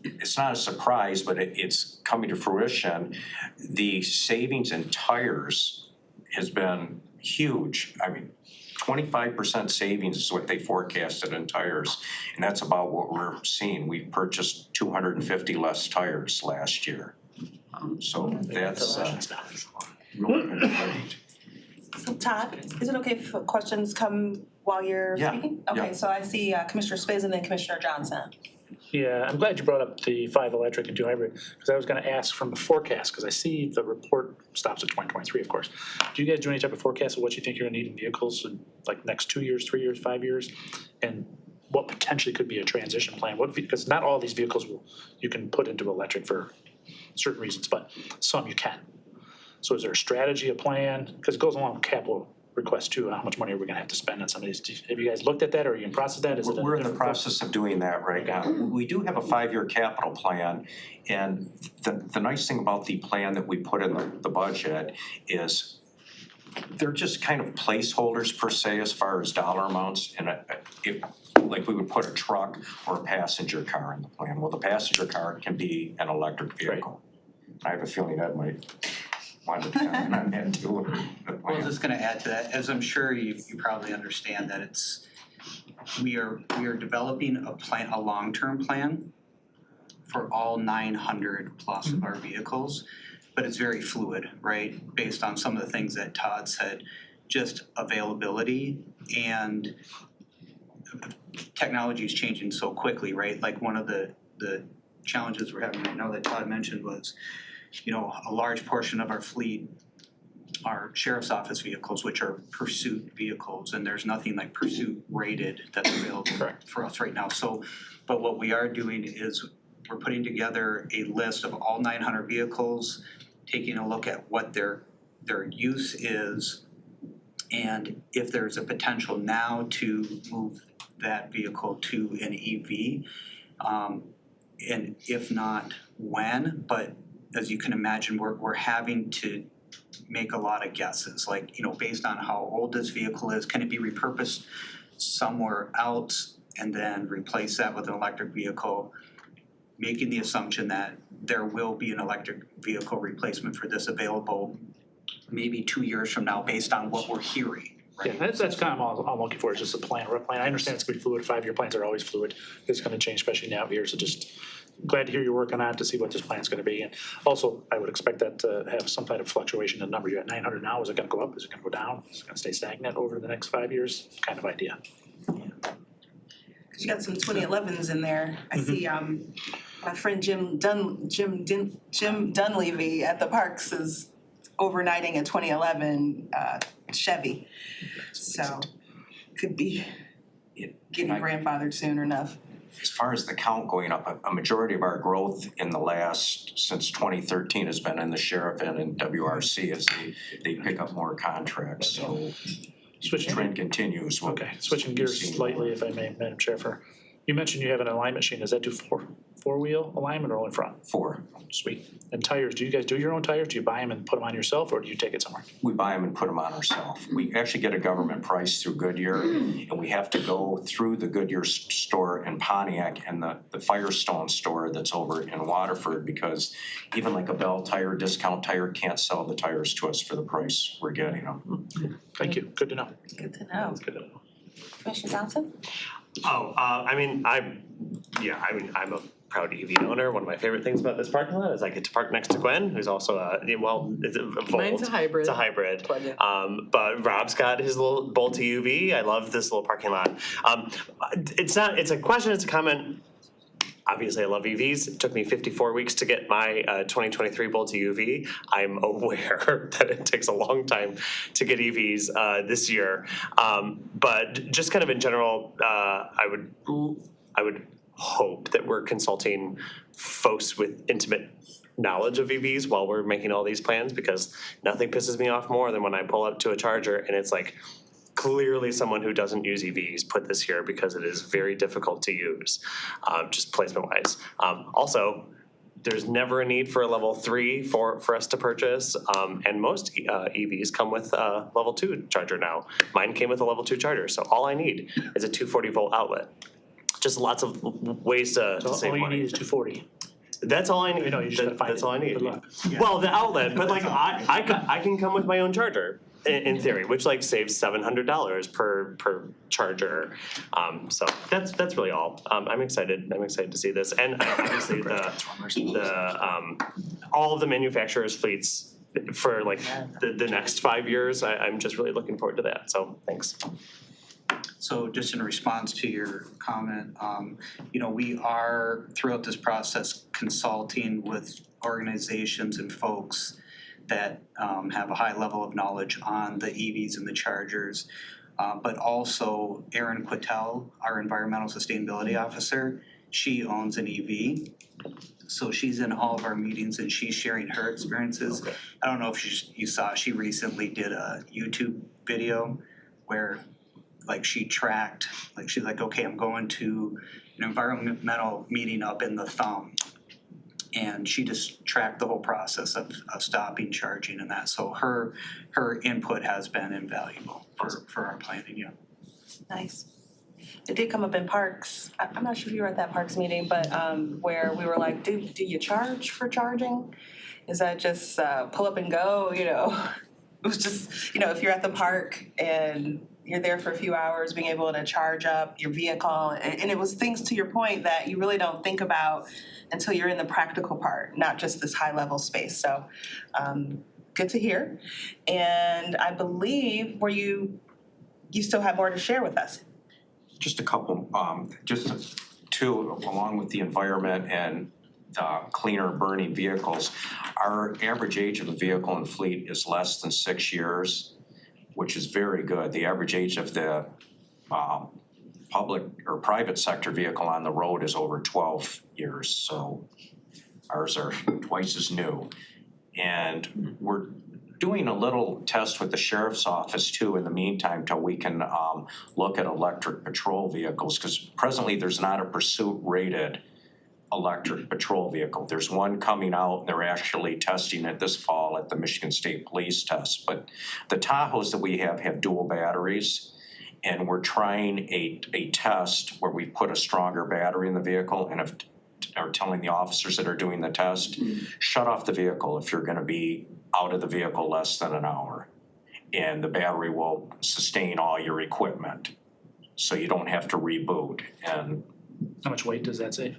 it's not a surprise, but it's coming to fruition. The savings in tires has been huge. I mean, 25% savings is what they forecasted in tires, and that's about what we're seeing. We purchased 250 less tires last year. So that's really been great. So Todd, is it okay if questions come while you're speaking? Yeah. Okay, so I see Commissioner Spiz and then Commissioner Johnson. Yeah, I'm glad you brought up the 5 electric and 2 hybrid, because I was gonna ask from the forecast, because I see the report stops at 2023, of course. Do you guys do any type of forecast of what you think you're gonna need in vehicles in like next 2 years, 3 years, 5 years? And what potentially could be a transition plan? Because not all these vehicles you can put into electric for certain reasons, but some you can. So is there a strategy, a plan? Because it goes along with capital requests too, how much money are we gonna have to spend on some of these? Have you guys looked at that, or are you in process of that? Is it We're in the process of doing that right now. We do have a 5-year capital plan, and the nice thing about the plan that we put in the budget is they're just kind of placeholders per se as far as dollar amounts. And if, like we would put a truck or a passenger car in the plan. Well, the passenger car can be an electric vehicle. I have a feeling that might want to comment on that too. Well, I was just gonna add to that, as I'm sure you probably understand that we are developing a long-term plan for all 900 plus of our vehicles, but it's very fluid, right? Based on some of the things that Todd said, just availability and technology is changing so quickly, right? Like one of the challenges we're having right now that Todd mentioned was, a large portion of our fleet are sheriff's office vehicles, which are pursuit vehicles, and there's nothing like pursuit rated that's available for us right now. So, but what we are doing is we're putting together a list of all 900 vehicles, taking a look at what their use is, and if there's a potential now to move that vehicle to an EV, and if not, when. But as you can imagine, we're having to make a lot of guesses, like, based on how old this vehicle is, can it be repurposed somewhere else and then replace that with an electric vehicle, making the assumption that there will be an electric vehicle replacement for this available maybe 2 years from now based on what we're hearing. Yeah, that's kind of all I'm looking for, is just a plan, or a plan. I understand it's gonna be fluid, 5-year plans are always fluid. It's gonna change, especially now here, so just glad to hear you're working on it to see what this plan's gonna be. And also, I would expect that to have some kind of fluctuation in number. You're at 900 now, is it gonna go up, is it gonna go down? Is it gonna stay stagnant over the next 5 years? Kind of idea. Cause you got some 2011s in there. I see, my friend Jim Dunleavy at the Parks is overnighting a 2011 Chevy. So could be getting grandfathered soon enough. As far as the count going up, a majority of our growth in the last, since 2013 has been in the sheriff and in WRC as they pick up more contracts, so the trend continues. Okay, switching gears slightly, if I may, Madam Chair, you mentioned you have an alignment machine. Does that do four-wheel alignment or only front? 4. Sweet. And tires, do you guys do your own tires? Do you buy them and put them on yourself, or do you take it somewhere? We buy them and put them on ourselves. We actually get a government price through Goodyear, and we have to go through the Goodyear store in Pontiac and the Firestone store that's over in Waterford, because even like a Bell Tire, Discount Tire can't sell the tires to us for the price we're getting them. Thank you. Good to know. Good to know. Good to know. Commissioner Johnson? I'm a proud EV owner. One of my favorite things about this parking lot is I get to park next to Gwen, who's also it's a Volt. Mine's a hybrid. It's a hybrid. But Rob's got his little Bolt UV. I love this little parking lot. It's a question, it's a comment. Obviously, I love EVs. It took me 54 weeks to get my 2023 Bolt UV. I'm aware that it takes a long time to get EVs this year. But just kind of in general, I would hope that we're consulting folks with intimate knowledge of EVs while we're making all these plans, because nothing pisses me off more than when I pull up to a charger and it's like, clearly someone who doesn't use EVs put this here because it is very difficult to use, just placement wise. Also, there's never a need for a level 3 for us to purchase, and most EVs come with a level 2 charger now. Mine came with a level 2 charger, so all I need is a 240 volt outlet. Just lots of ways to save money. All you need is 240. That's all I need. You just gotta find That's it. all I need. Good luck. Well, the outlet, but like I can come with my own charger in theory, which like saves $700 per charger. So that's really all. I'm excited to see this, and obviously all of the manufacturers' fleets for like the next 5 years. I'm just really looking forward to that. So thanks. So just in response to your comment, we are throughout this process consulting with organizations and folks that have a high level of knowledge on the EVs and the chargers. But also Erin Quittel, our environmental sustainability officer, she owns an EV. So she's in all of our meetings and she's sharing her experiences. Okay. I don't know if you saw, she recently did a YouTube video where like she tracked, like she's like, okay, I'm going to an environmental meeting up in the Thumb. And she just tracked the whole process of stopping charging and that, so her input has been invaluable for our planning, yeah. Nice. It did come up in Parks, I'm not sure if you were at that Parks meeting, but where we were like, do you charge for charging? Is that just pull up and go, you know? It was just, you know, if you're at the park and you're there for a few hours, being able to charge up your vehicle, and it was things to your point that you really don't think about until you're in the practical part, not just this high level space, so good to hear. And I believe, you still have more to share with us. Just a couple, just two, along with the environment and cleaner burning vehicles. Our average age of a vehicle and fleet is less than 6 years, which is very good. The average age of the public or private sector vehicle on the road is over 12 years, so ours are twice as new. And we're doing a little test with the sheriff's office too in the meantime till we can look at electric patrol vehicles, because presently there's not a pursuit rated electric patrol vehicle. There's one coming out, they're actually testing it this fall at the Michigan State Police test, but the Tahoes that we have dual batteries, and we're trying a test where we put a stronger battery in the vehicle and are telling the officers that are doing the test, shut off the vehicle if you're gonna be out of the vehicle less than an hour. And the battery will sustain all your equipment, so you don't have to reboot. And How much weight does that save?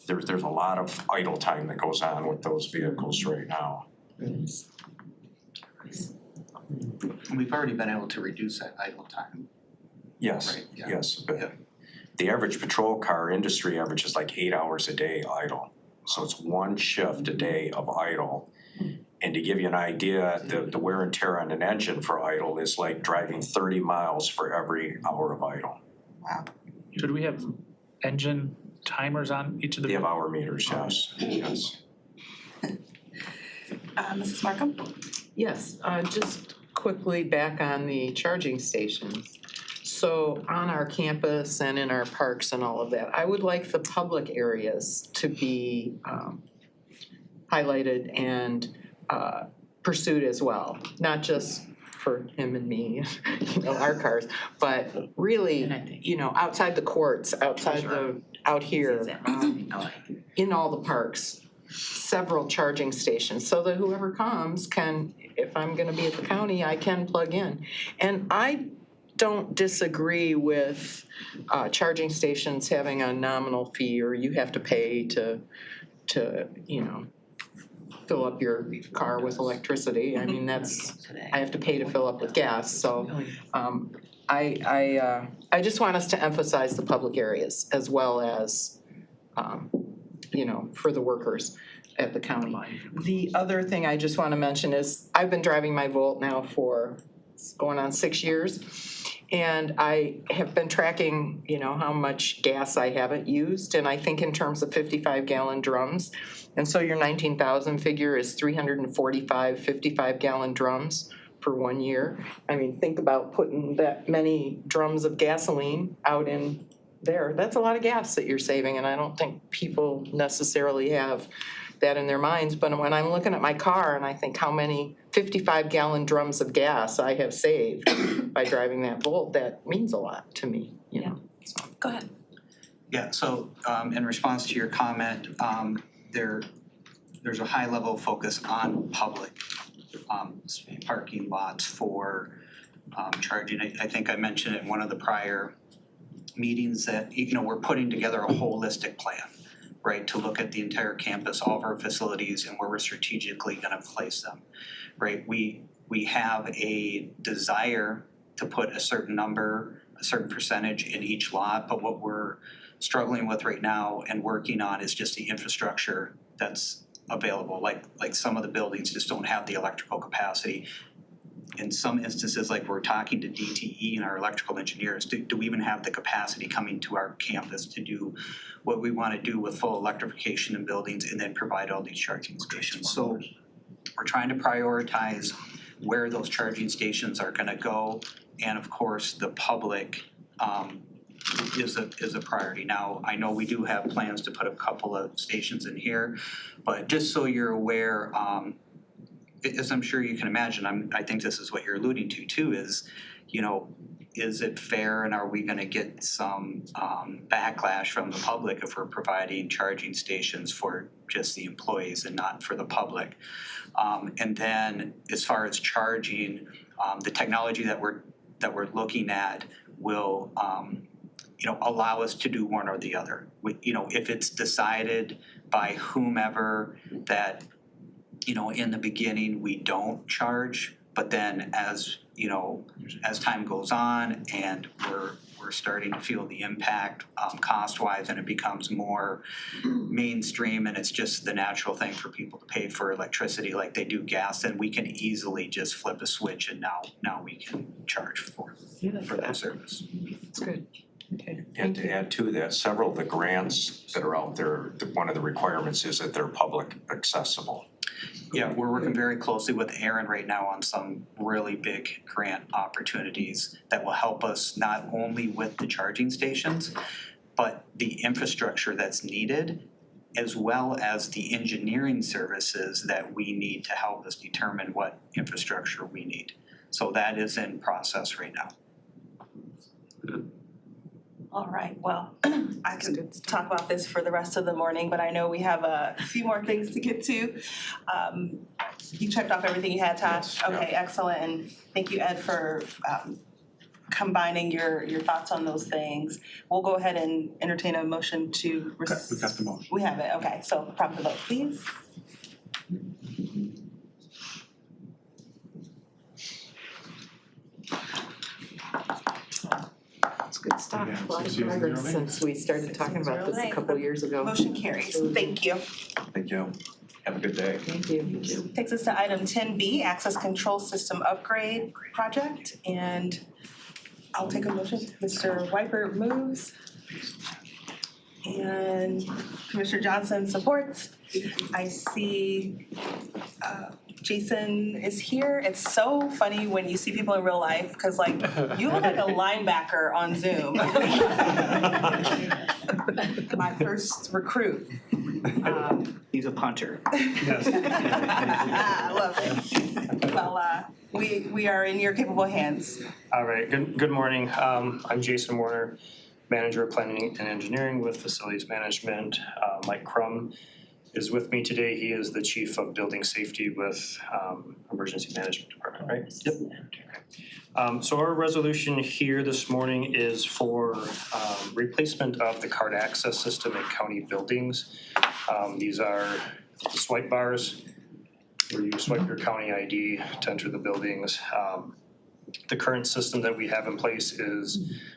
there's a lot of idle time that goes on with those vehicles right now. And we've already been able to reduce that idle time. Yes, Right, yeah. yes, but the average patrol car industry average is like 8 hours a day idle. So it's one shift a day of idle. And to give you an idea, the wear and tear on an engine for idle is like driving 30 miles for every hour of idle. Wow. Should we have engine timers on each of the? They have hour meters, yes, yes. Mrs. Markham? Yes, just quickly back on the charging stations. So on our campus and in our parks and all of that, I would like the public areas to be highlighted and pursued as well, not just for him and me, you know, our cars, but really, you know, outside the courts, out here, in all the parks, several charging stations, so that whoever comes can, if I'm gonna be at the county, I can plug in. And I don't disagree with charging stations having a nominal fee, or you have to pay to you know, fill up your car with electricity. I mean, I have to pay to fill up with gas, so I just want us to emphasize the public areas as well as you know, for the workers at the county. The other thing I just want to mention is I've been driving my Volt now for going on 6 years, and I have been tracking, you know, how much gas I haven't used, and I think in terms of 55-gallon drums. And so your 19,000 figure is 345 55-gallon drums for 1 year. I mean, think about putting that many drums of gasoline out in there. That's a lot of gas that you're saving, and I don't think people necessarily have that in their minds. But when I'm looking at my car and I think how many 55-gallon drums of gas I have saved by driving that Volt, that means a lot to me, you know. So. Go ahead. Yeah, so in response to your comment, there's a high level of focus on public parking lots for charging. I think I mentioned in one of the prior meetings that, you know, we're putting together a holistic plan, right, to look at the entire campus, all of our facilities, and where we're strategically gonna place them, right? We have a desire to put a certain number, a certain percentage in each lot, but what we're struggling with right now and working on is just the infrastructure that's available. Like some of the buildings just don't have the electrical capacity. In some instances, like we're talking to DTE and our electrical engineers, do we even have the capacity coming to our campus to do what we want to do with full electrification in buildings and then provide all these charging stations? So we're trying to prioritize where those charging stations are going to go, and of course the public is a priority. Now, I know we do have plans to put a couple of stations in here, but just so you're aware, as I'm sure you can imagine, I think this is what you're alluding to too, is, you know, is it fair and are we gonna get some backlash from the public if we're providing charging stations for just the employees and not for the public? And then as far as charging, the technology that we're looking at will you know, allow us to do one or the other. You know, if it's decided by whomever that, you know, in the beginning, we don't charge, but then as, you know, as time goes on and we're starting to feel the impact cost-wise and it becomes more mainstream and it's just the natural thing for people to pay for electricity like they do gas, then we can easily just flip a switch and now we can charge for that service. That's good. Okay. And to add to that, several of the grants that are out there, one of the requirements is that they're public accessible. Yeah, we're working very closely with Aaron right now on some really big grant opportunities that will help us not only with the charging stations, but the infrastructure that's needed, as well as the engineering services that we need to help us determine what infrastructure we need. So that is in process right now. All right, well, I can talk about this for the rest of the morning, but I know we have a few more things to get to. You checked off everything you had, Todd? Yes, Okay, excellent, and thank you, Ed, for combining your thoughts on those things. We'll go ahead and entertain a motion to. We got the motion. We have it, okay, so prompt the vote, please. It's good stuff. A lot of progress since we started talking about this a couple of years ago. Motion carries, thank you. Thank you. Have a good day. Thank you. Takes us to item 10B, Access Control System Upgrade Project, and I'll take a motion. Mr. Wiper moves. And Commissioner Johnson supports. I see Jason is here. It's so funny when you see people in real life, because like, you look like a linebacker on Zoom. My first recruit. He's a punter. I love it. Well, we are in your capable hands. All right, good morning. I'm Jason Warner, Manager of Planning and Engineering with Facilities Management. Mike Crum is with me today. He is the Chief of Building Safety with Emergency Management Department, right? Yep. So our resolution here this morning is for replacement of the card access system in county buildings. These are the swipe bars where you swipe your county ID to enter the buildings. The current system that we have in place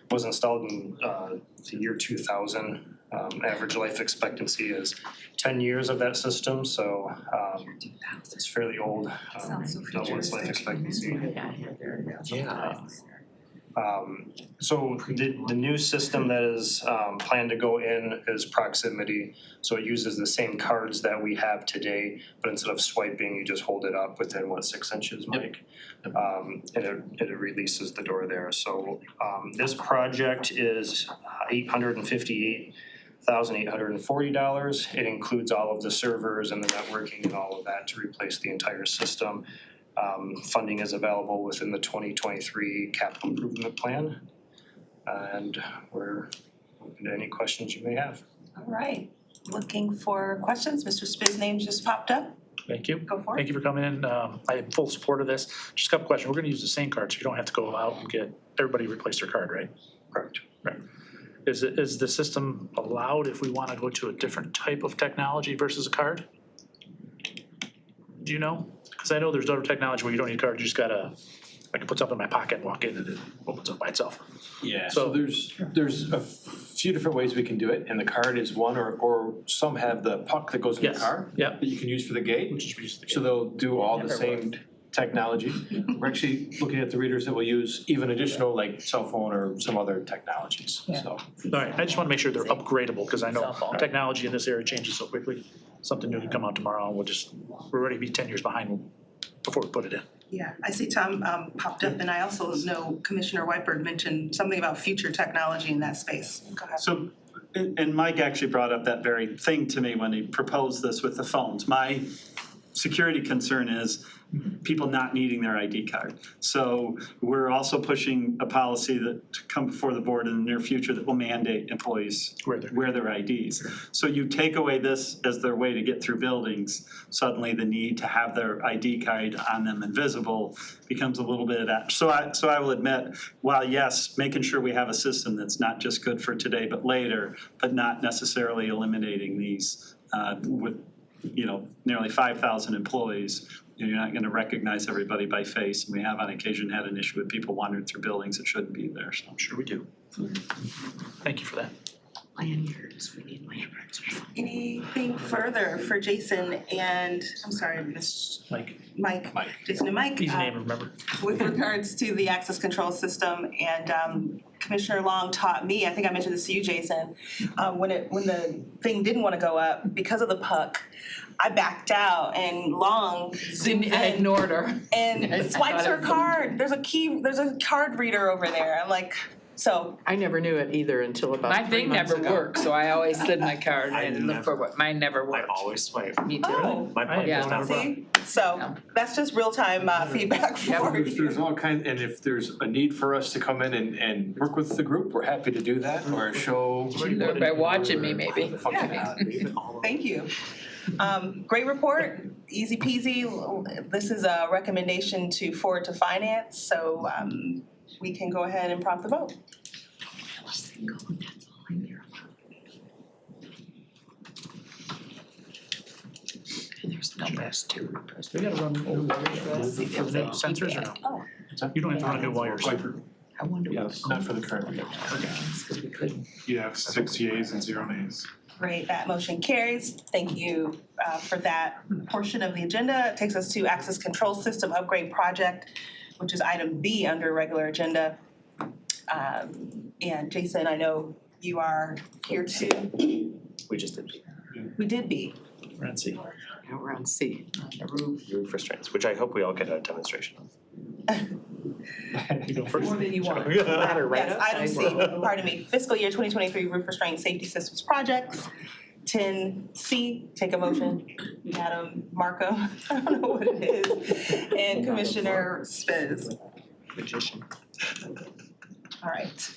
was installed in the year 2000. Average life expectancy is 10 years of that system, so it's fairly old. Double its life expectancy. Yeah. So the new system that is planned to go in is proximity. So it uses the same cards that we have today, but instead of swiping, you just hold it up within 6 inches, Mike? And it releases the door there. So this project is $858,840. It includes all of the servers and the networking and all of that to replace the entire system. Funding is available within the 2023 capital improvement plan. And we're open to any questions you may have. All right, looking for questions. Mr. Spiz's name just popped up. Thank you. Go for it. Thank you for coming in. I have full support of this. Just a couple questions. We're gonna use the same card, so you don't have to go out and get everybody replace their card, right? Correct. Right. Is the system allowed if we wanna go to a different type of technology versus a card? Do you know? Cause I know there's other technology where you don't need a card, you just gotta, I can put something in my pocket and walk in and it opens up by itself. Yeah, so there's a few different ways we can do it, and the card is one, or some have the puck that goes in the car that you can use for the gate. So they'll do all the same technology. We're actually looking at the readers that will use even additional like cell phone or some other technologies, so. All right, I just wanna make sure they're upgradable, cause I know technology in this area changes so quickly. Something new can come out tomorrow and we're ready to be 10 years behind before we put it in. Yeah, I see Tom popped up, and I also know Commissioner Whitebird mentioned something about future technology in that space. Go ahead. So, and Mike actually brought up that very thing to me when he proposed this with the phones. My security concern is people not needing their ID card. So we're also pushing a policy that to come before the board in the near future that will mandate employees wear their IDs. So you take away this as their way to get through buildings, suddenly the need to have their ID card on them and visible becomes a little bit of that. So I will admit, while yes, making sure we have a system that's not just good for today but later, but not necessarily eliminating these with nearly 5,000 employees, you're not gonna recognize everybody by face. And we have on occasion had an issue with people wandering through buildings that shouldn't be there, so. I'm sure we do. Thank you for that. Lanyards, we need lanyards. Anything further for Jason and, I'm sorry, Mike, Jason and Mike? Easy name to remember. With regards to the access control system, and Commissioner Long taught me, I think I mentioned this to you, Jason, when the thing didn't want to go up because of the puck, I backed out and Long zoomed in. I ignored her. And swipes her card. There's a card reader over there. I'm like, so. I never knew it either until about My 3 thing months never ago. worked, so I always slid my card I and look for what, mine never I worked. always swipe. Me too. Oh. My phone Yeah. doesn't have a button. See, so that's just real time feedback for There's you. all kinds, and if there's a need for us to come in and work with the group, we're happy to do that, or show. She learned by watching me, maybe. Thank you. Great report, easy peasy. This is a recommendation to forward to finance, so we can go ahead and prompt the vote. There's no best two. We gotta run new wires for the new sensors or no? You don't have to run new wires. I wonder. Yes, not for the current year. Because we could. You have 6 yeas and 0 nays. Great, that motion carries. Thank you for that portion of the agenda. It takes us to Access Control System Upgrade Project, which is item B under regular agenda. And Jason, I know you are here too. We just did B. We did B. We're on C. Now we're on C. Roof restraints, which I hope we all get a demonstration of. You go first. More than you want. Ladder right Yes, item C, outside. pardon me, fiscal year 2023 roof restraint safety systems projects. 10C, take a motion. Madam Marco, I don't know what it is. And Commissioner Spiz. Magician. All right.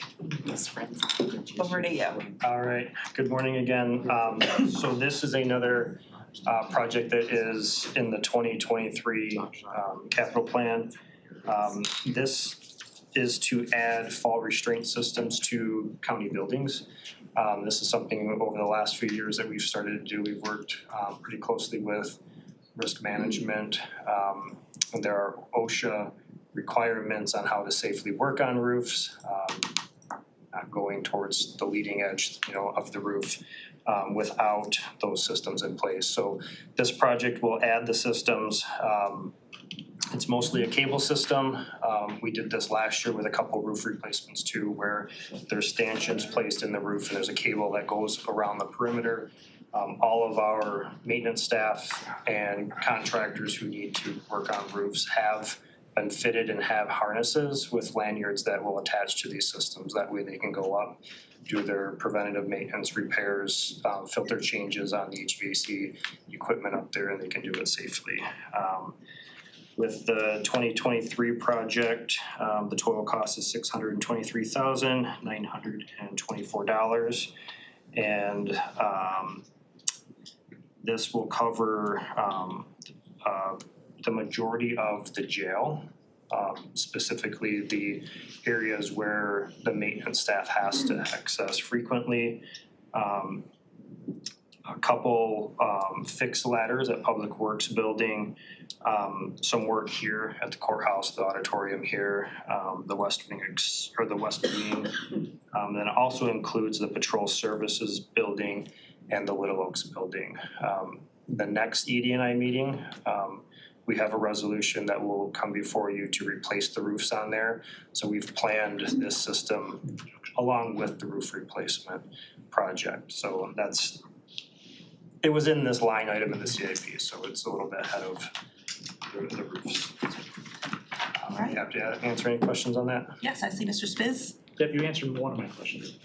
Over to you. All right, good morning again. So this is another project that is in the 2023 capital plan. This is to add fall restraint systems to county buildings. This is something over the last few years that we've started to do. We've worked pretty closely with risk management. And there are OSHA requirements on how to safely work on roofs, not going towards the leading edge, of the roof without those systems in place. So this project will add the systems. It's mostly a cable system. We did this last year with a couple roof replacements too, where there's stanchions placed in the roof and there's a cable that goes around the perimeter. All of our maintenance staff and contractors who need to work on roofs have been fitted and have harnesses with lanyards that will attach to these systems. That way they can go up, do their preventative maintenance repairs, filter changes on the HVAC equipment up there, and they can do it safely. With the 2023 project, the total cost is $623,924. And this will cover the majority of the jail, specifically the areas where the maintenance staff has to access frequently. A couple fixed ladders at Public Works building, some work here at the courthouse, the auditorium here, the west wing, then also includes the patrol services building and the Little Oaks building. The next ED&I meeting, we have a resolution that will come before you to replace the roofs on there. So we've planned this system along with the roof replacement project. So it was in this line item in the CIP, so it's a little bit ahead of the roofs. All right. Happy to answer any questions on that. Yes, I see Mr. Spiz. Yep, you answered one of my questions.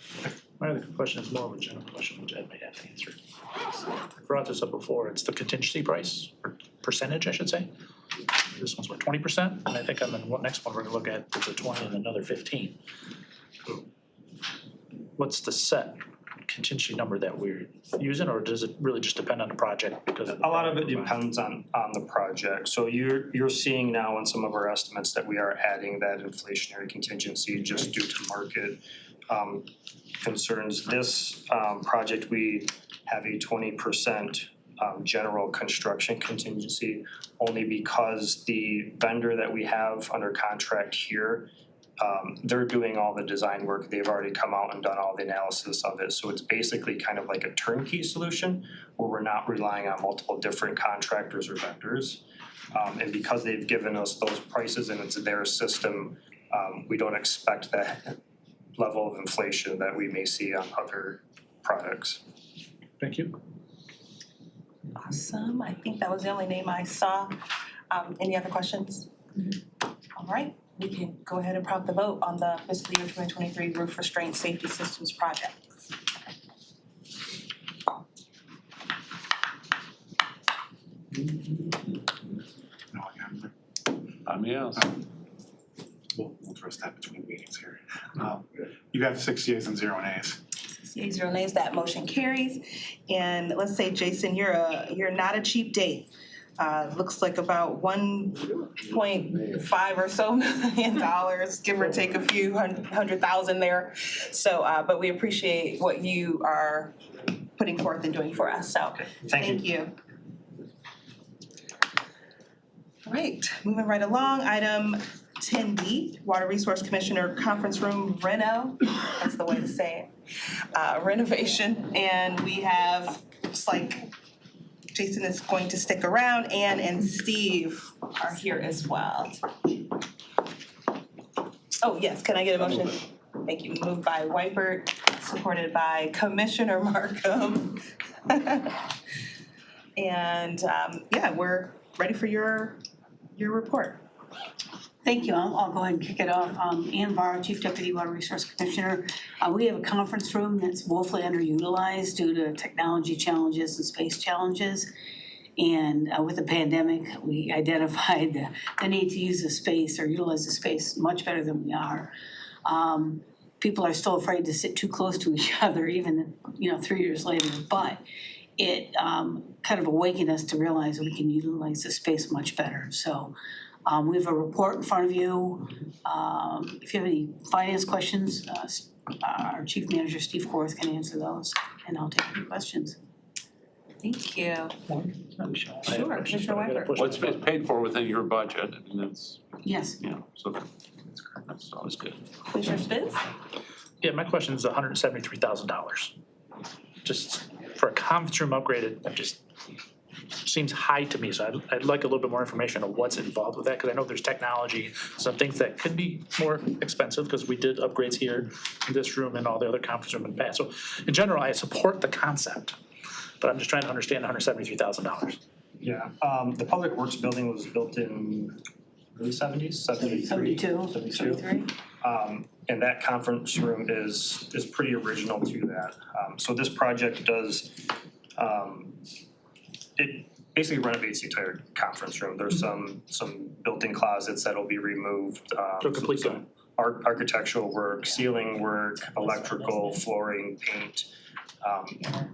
My other question is more of a general question, which Ed may have to answer. I brought this up before, it's the contingency price, or percentage, I should say. This one's what, 20%? And I think on the next one, we're gonna look at the 20 and another 15. What's the set contingency number that we're using, or does it really just depend on the project? Because A lot of it depends on the project. So you're seeing now in some of our estimates that we are adding that inflationary contingency just due to market concerns. This project, we have a 20% general construction contingency only because the vendor that we have under contract here, they're doing all the design work. They've already come out and done all the analysis of it. So it's basically kind of like a turnkey solution where we're not relying on multiple different contractors or vendors. And because they've given us those prices and it's their system, we don't expect that level of inflation that we may see on other products. Thank you. Awesome. I think that was the only name I saw. Any other questions? All right, we can go ahead and prompt the vote on the fiscal year 2023 roof restraint safety systems project. Yes. We'll address that between meetings here. You have 6 yeas and 0 nays. 6 yeas, 0 nays, that motion carries. And let's say, Jason, you're not a cheap date. Looks like about 1.5 or so million dollars, give or take a few hundred thousand there. So, but we appreciate what you are putting forth and doing for us, so thank you. All right, moving right along, item 10D, Water Resource Commissioner Conference Room Reno, that's the way to say it, renovation. And we have, looks like Jason is going to stick around, Ann and Steve are here as well. Oh, yes, can I get a motion? Thank you, moved by Weipert, supported by Commissioner Markham. And yeah, we're ready for your report. Thank you. I'll go ahead and kick it off. Ann Varro, Chief Deputy Water Resource Commissioner. We have a conference room that's woefully underutilized due to technology challenges and space challenges. And with the pandemic, we identified the need to use the space or utilize the space much better than we are. People are still afraid to sit too close to each other, even 3 years later. But it kind of awakened us to realize that we can utilize the space much better. So we have a report in front of you. If you have any finance questions, our Chief Manager, Steve Korth, can answer those, and I'll take any questions. Thank you. Sure, Commissioner Weipert. Well, it's paid for within your budget, and it's, Yes. so that's always good. Commissioner Spitz? Yeah, my question is $173,000. Just for a conference room upgraded, that just seems high to me, so I'd like a little bit more information on what's involved with that, because I know there's technology, some things that could be more expensive, because we did upgrades here in this room and all the other conference room in the past. So in general, I support the concept, but I'm just trying to understand $173,000. Yeah, the Public Works building was built in the 70s, 73. 72. And that conference room is pretty original to that. So this project does, it basically renovates the entire conference room. There's some built-in closets that'll be removed. So complete some architectural work, ceiling work, electrical, flooring, paint,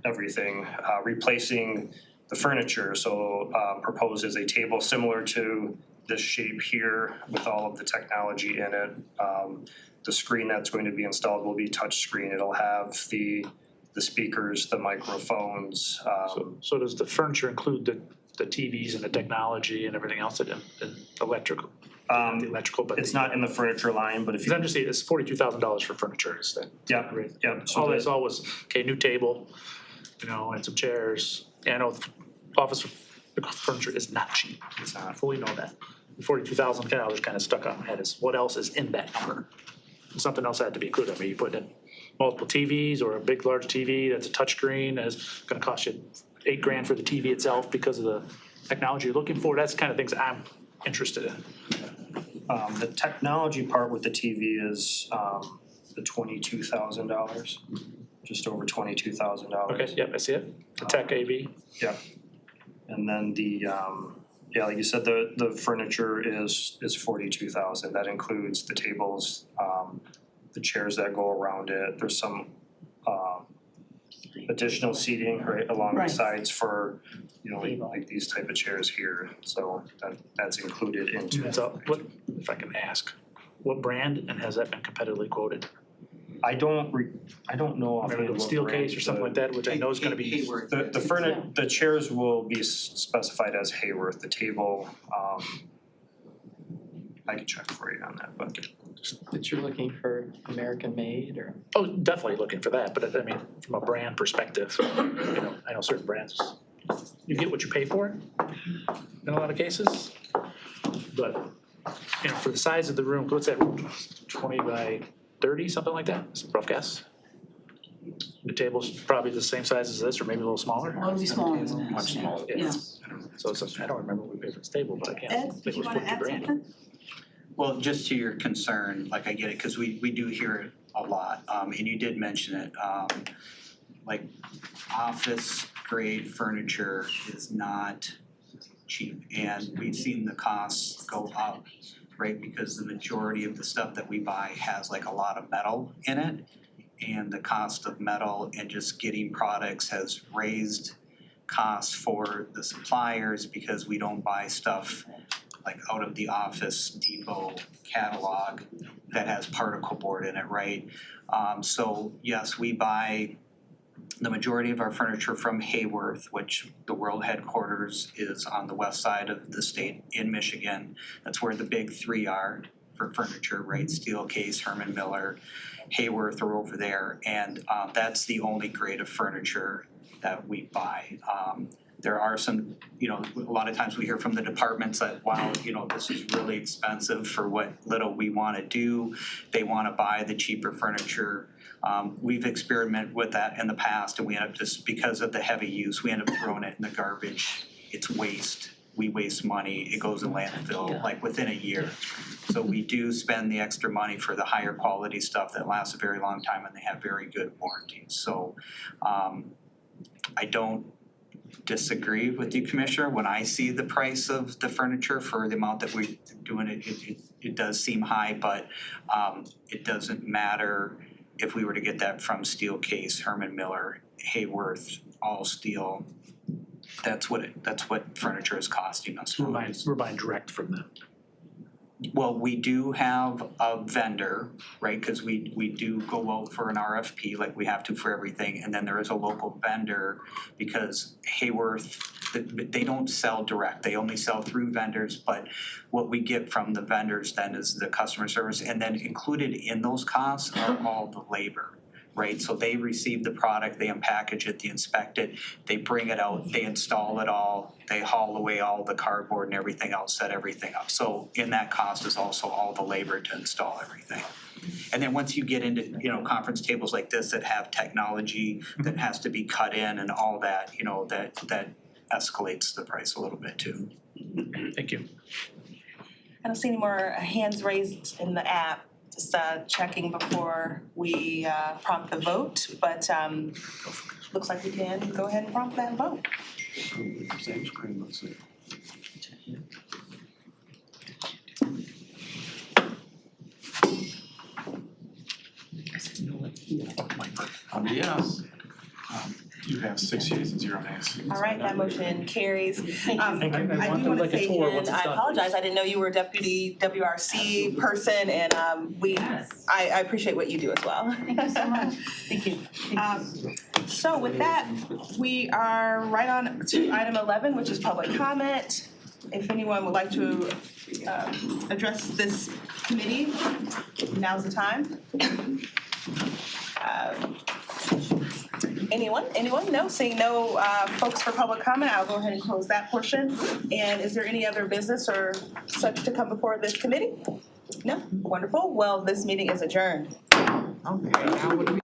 everything. Replacing the furniture, so proposed is a table similar to this shape here with all of the technology in it. The screen that's going to be installed will be touch screen. It'll have the speakers, the microphones. So does the furniture include the TVs and the technology and everything else that electrical? The electrical, but it's not in the furniture line, but if you. I'm just saying, it's $42,000 for furniture, is that? Yep. All I saw was, okay, new table, and some chairs. And I know office furniture is not cheap. It's not. I fully know that. $42,000 kind of stuck on my head is what else is in that number? Something else had to be included. I mean, you put in multiple TVs or a big, large TV that's a touchscreen is gonna cost you $8,000 for the TV itself because of the technology you're looking for. That's the kind of things I'm interested in. The technology part with the TV is the $22,000, just over $22,000. Okay, yep, I see it. The tech AV. Yeah. And then the, yeah, like you said, the furniture is $42,000. That includes the tables, the chairs that go around it. There's some additional seating right along the Right. sides for, you know, like these type of chairs here. So that's included into it. So what, if I can ask, what brand and has that been competitively quoted? I don't know offhand Maybe what steel brand, case or something like that, which I know is gonna be. The chairs will be specified as Hayworth. The table, I can check for you on that, but. But you're looking for American made or? Oh, definitely looking for that, but I mean, from a brand perspective, you know, I know certain brands, you get what you pay for in a lot of cases. But, you know, for the size of the room, what's that, 20 by 30, something like that? It's a rough guess. The table's probably the same size as this, or maybe a little smaller. Well, it'll be smaller than that. Much smaller. Yeah. So it's, I don't remember what we paid for this table, but I can't Ed, think did it you was wanna 50 add grand. something? Well, just to your concern, like I get it, cause we do hear it a lot, and you did mention it, like office grade furniture is not cheap, and we've seen the costs go up, right? Because the majority of the stuff that we buy has like a lot of metal in it, and the cost of metal and just getting products has raised costs for the suppliers because we don't buy stuff like out of the Office Depot catalog that has particle board in it, right? So yes, we buy the majority of our furniture from Hayworth, which the world headquarters is on the west side of the state in Michigan. That's where the big three are for furniture, right? Steelcase, Herman Miller, Hayworth are over there, and that's the only grade of furniture that we buy. There are some, you know, a lot of times we hear from the departments that, wow, you know, this is really expensive for what little we wanna do. They wanna buy the cheaper furniture. We've experimented with that in the past, and we end up just, because of the heavy use, we end up throwing it in the garbage. It's waste. We waste money. It goes in landfill like within a year. So we do spend the extra money for the higher quality stuff that lasts a very long time and they have very good warranties. So I don't disagree with you, Commissioner. When I see the price of the furniture for the amount that we're doing, it does seem high, but it doesn't matter if we were to get that from Steelcase, Herman Miller, Hayworth, all steel. That's what furniture is costing us. We're buying direct from them. Well, we do have a vendor, right, cause we do go out for an RFP like we have to for everything, and then there is a local vendor because Hayworth, they don't sell direct, they only sell through vendors, but what we get from the vendors then is the customer service, and then included in those costs are all the labor. Right, so they receive the product, they unpackage it, they inspect it, they bring it out, they install it all, they haul away all the cardboard and everything else, set everything up. So in that cost is also all the labor to install everything. And then once you get into, you know, conference tables like this that have technology that has to be cut in and all that, you know, that escalates the price a little bit too. Thank you. I don't see any more hands raised in the app. Just checking before we prompt the vote, but looks like we can go ahead and prompt that vote. Same screen, let's see. Yes. You have 6 yeas and 0 nays. All right, that motion carries. Thank you. I do want to say again, I apologize, I didn't know you were deputy WRC person, and I appreciate what you do as well. Thank you so much. Thank you. So with that, we are right on to item 11, which is public comment. If anyone would like to address this committee, now's the time. Anyone? No, seeing no folks for public comment, I'll go ahead and close that portion. And is there any other business or such to come before this committee? No? Wonderful. Well, this meeting is adjourned. Okay, now what do we